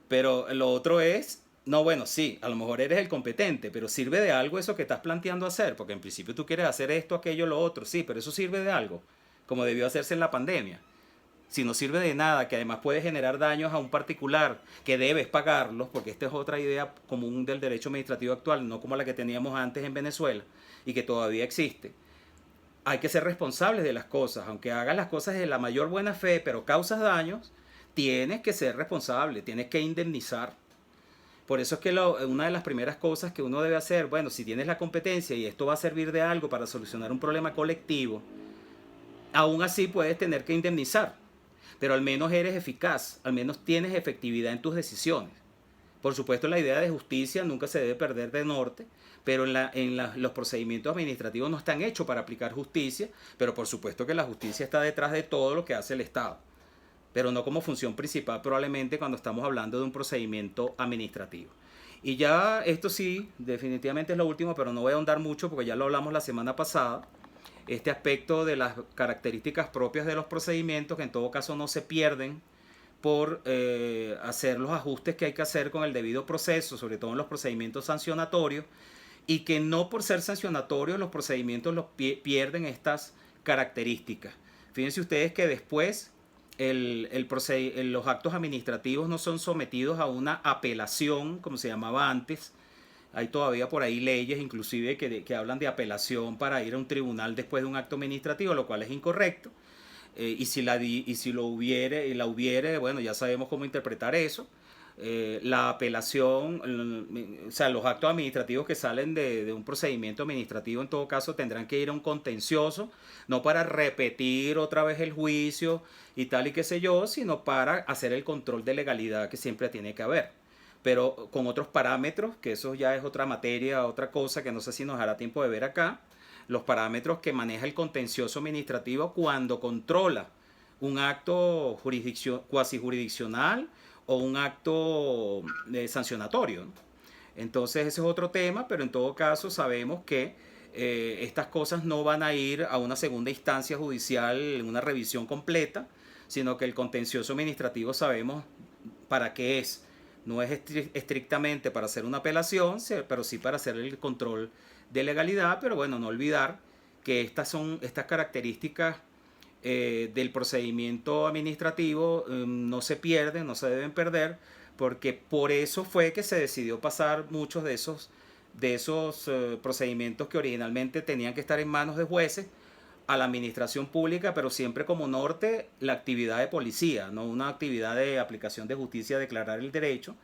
Pero lo otro es, no, bueno, sí, a lo mejor eres el competente, pero sirve de algo eso que estás planteando hacer, porque en principio tú quieres hacer esto, aquello, lo otro, sí, pero eso sirve de algo, como debió hacerse en la pandemia. Si no sirve de nada, que además puede generar daños a un particular, que debes pagarlos, porque esta es otra idea común del derecho administrativo actual, no como la que teníamos antes en Venezuela y que todavía existe. Hay que ser responsables de las cosas, aunque hagas las cosas de la mayor buena fe, pero causas daños, tienes que ser responsable, tienes que indemnizar. Por eso es que una de las primeras cosas que uno debe hacer, bueno, si tienes la competencia y esto va a servir de algo para solucionar un problema colectivo, aún así puedes tener que indemnizar, pero al menos eres eficaz, al menos tienes efectividad en tus decisiones. Por supuesto, la idea de justicia nunca se debe perder de norte, pero los procedimientos administrativos no están hechos para aplicar justicia, pero por supuesto que la justicia está detrás de todo lo que hace el Estado, pero no como función principal probablemente cuando estamos hablando de un procedimiento administrativo. Y ya esto sí, definitivamente es lo último, pero no voy a ahondar mucho porque ya lo hablamos la semana pasada, este aspecto de las características propias de los procedimientos que en todo caso no se pierden por hacer los ajustes que hay que hacer con el debido proceso, sobre todo en los procedimientos sancionatorios, y que no por ser sancionatorios los procedimientos pierden estas características. Fíjense ustedes que después los actos administrativos no son sometidos a una apelación, como se llamaba antes. Hay todavía por ahí leyes inclusive que hablan de apelación para ir a un tribunal después de un acto administrativo, lo cual es incorrecto. Y si la hubiere, bueno, ya sabemos cómo interpretar eso. La apelación, o sea, los actos administrativos que salen de un procedimiento administrativo en todo caso tendrán que ir a un contencioso, no para repetir otra vez el juicio y tal y qué sé yo, sino para hacer el control de legalidad que siempre tiene que haber, pero con otros parámetros, que eso ya es otra materia, otra cosa que no sé si nos hará tiempo de ver acá, los parámetros que maneja el contencioso administrativo cuando controla un acto cuasi jurisdiccional o un acto sancionatorio, ¿no? Entonces ese es otro tema, pero en todo caso sabemos que estas cosas no van a ir a una segunda instancia judicial en una revisión completa, sino que el contencioso administrativo sabemos para qué es. No es estrictamente para hacer una apelación, pero sí para hacer el control de legalidad, pero bueno, no olvidar que estas características del procedimiento administrativo no se pierden, no se deben perder, porque por eso fue que se decidió pasar muchos de esos procedimientos que originalmente tenían que estar en manos de jueces a la administración pública, pero siempre como norte la actividad de policía, no una actividad de aplicación de justicia, declarar el derecho,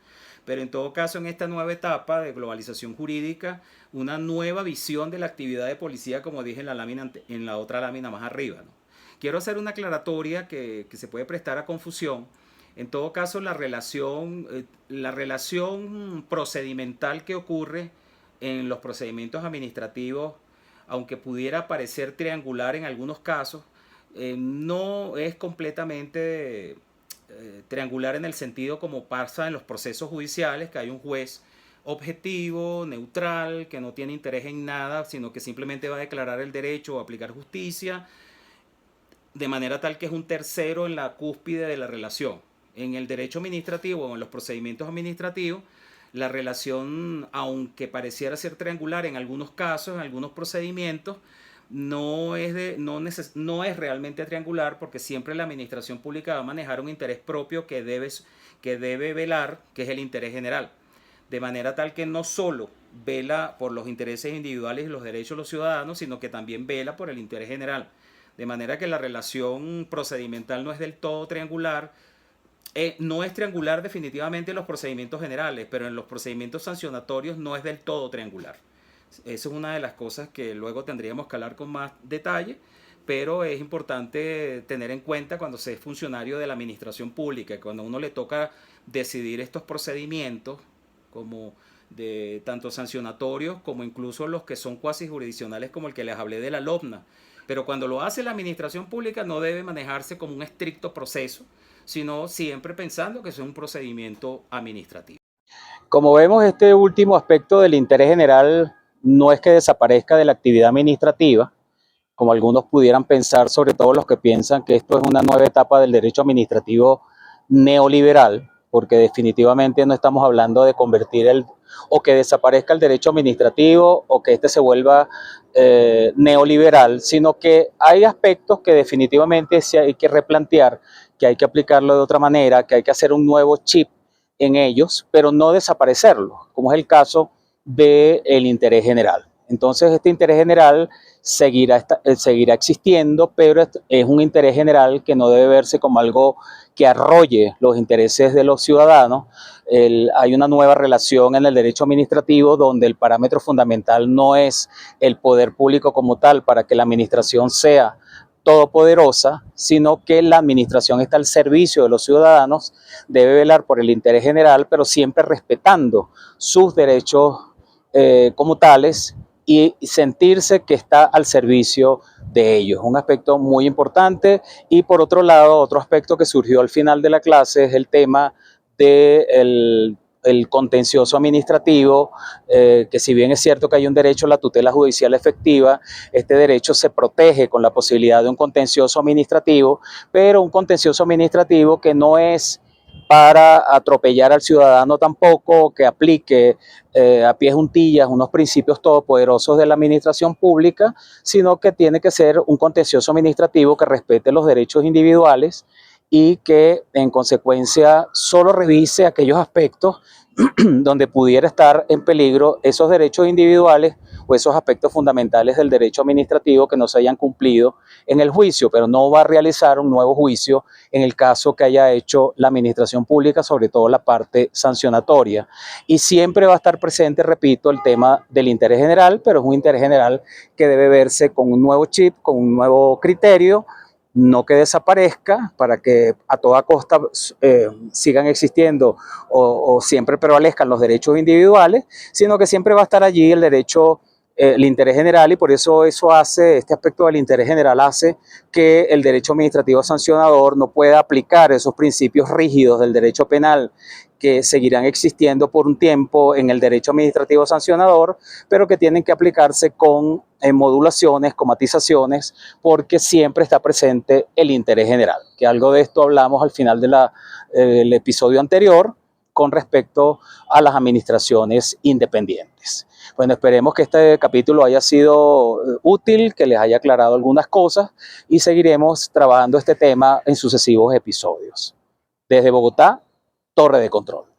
pero en todo caso en esta nueva etapa de globalización jurídica, una nueva visión de la actividad de policía, como dije en la otra lámina más arriba, ¿no? Quiero hacer una aclaratoria que se puede prestar a confusión. En todo caso, la relación procedimental que ocurre en los procedimientos administrativos, aunque pudiera parecer triangular en algunos casos, no es completamente triangular en el sentido como pasa en los procesos judiciales, que hay un juez objetivo, neutral, que no tiene interés en nada, sino que simplemente va a declarar el derecho o aplicar justicia, de manera tal que es un tercero en la cúspide de la relación. En el derecho administrativo o en los procedimientos administrativos, la relación, aunque pareciera ser triangular en algunos casos, en algunos procedimientos, no es realmente triangular, porque siempre la administración pública va a manejar un interés propio que debe velar, que es el interés general. De manera tal que no solo vela por los intereses individuales y los derechos de los ciudadanos, sino que también vela por el interés general. De manera que la relación procedimental no es del todo triangular. No es triangular definitivamente en los procedimientos generales, pero en los procedimientos sancionatorios no es del todo triangular. Esa es una de las cosas que luego tendríamos que hablar con más detalle, pero es importante tener en cuenta cuando se es funcionario de la administración pública, cuando a uno le toca decidir estos procedimientos, como de tanto sancionatorios como incluso los que son cuasi jurisdiccionales, como el que les hablé de la LOPNA. Pero cuando lo hace la administración pública no debe manejarse como un estricto proceso, sino siempre pensando que es un procedimiento administrativo. Como vemos, este último aspecto del interés general no es que desaparezca de la actividad administrativa, como algunos pudieran pensar, sobre todo los que piensan que esto es una nueva etapa del derecho administrativo neoliberal, porque definitivamente no estamos hablando de convertir o que desaparezca el derecho administrativo o que este se vuelva neoliberal, sino que hay aspectos que definitivamente sí hay que replantear, que hay que aplicarlo de otra manera, que hay que hacer un nuevo chip en ellos, pero no desaparecerlo, como es el caso del interés general. Entonces este interés general seguirá existiendo, pero es un interés general que no debe verse como algo que arrolle los intereses de los ciudadanos. Hay una nueva relación en el derecho administrativo donde el parámetro fundamental no es el poder público como tal para que la administración sea todopoderosa, sino que la administración está al servicio de los ciudadanos, debe velar por el interés general, pero siempre respetando sus derechos como tales y sentirse que está al servicio de ellos. Un aspecto muy importante. Y por otro lado, otro aspecto que surgió al final de la clase es el tema del el contencioso administrativo, que si bien es cierto que hay un derecho a la tutela judicial efectiva, este derecho se protege con la posibilidad de un contencioso administrativo, pero un contencioso administrativo que no es para atropellar al ciudadano tampoco, que aplique a pies juntillas unos principios todopoderosos de la administración pública, sino que tiene que ser un contencioso administrativo que respete los derechos individuales y que en consecuencia solo revise aquellos aspectos donde pudiera estar en peligro esos derechos individuales o esos aspectos fundamentales del derecho administrativo que no se hayan cumplido en el juicio, pero no va a realizar un nuevo juicio en el caso que haya hecho la administración pública, sobre todo la parte sancionatoria. Y siempre va a estar presente, repito, el tema del interés general, pero es un interés general que debe verse con un nuevo chip, con un nuevo criterio, no que desaparezca para que a toda costa sigan existiendo o siempre prevalezcan los derechos individuales, sino que siempre va a estar allí el derecho, el interés general, y por eso este aspecto del interés general hace que el derecho administrativo sancionador no pueda aplicar esos principios rígidos del derecho penal que seguirán existiendo por un tiempo en el derecho administrativo sancionador, pero que tienen que aplicarse con modulaciones, con matizaciones, porque siempre está presente el interés general, que algo de esto hablamos al final del episodio anterior con respecto a las administraciones independientes. Bueno, esperemos que este capítulo haya sido útil, que les haya aclarado algunas cosas y seguiremos trabajando este tema en sucesivos episodios. Desde Bogotá, Torre de Control.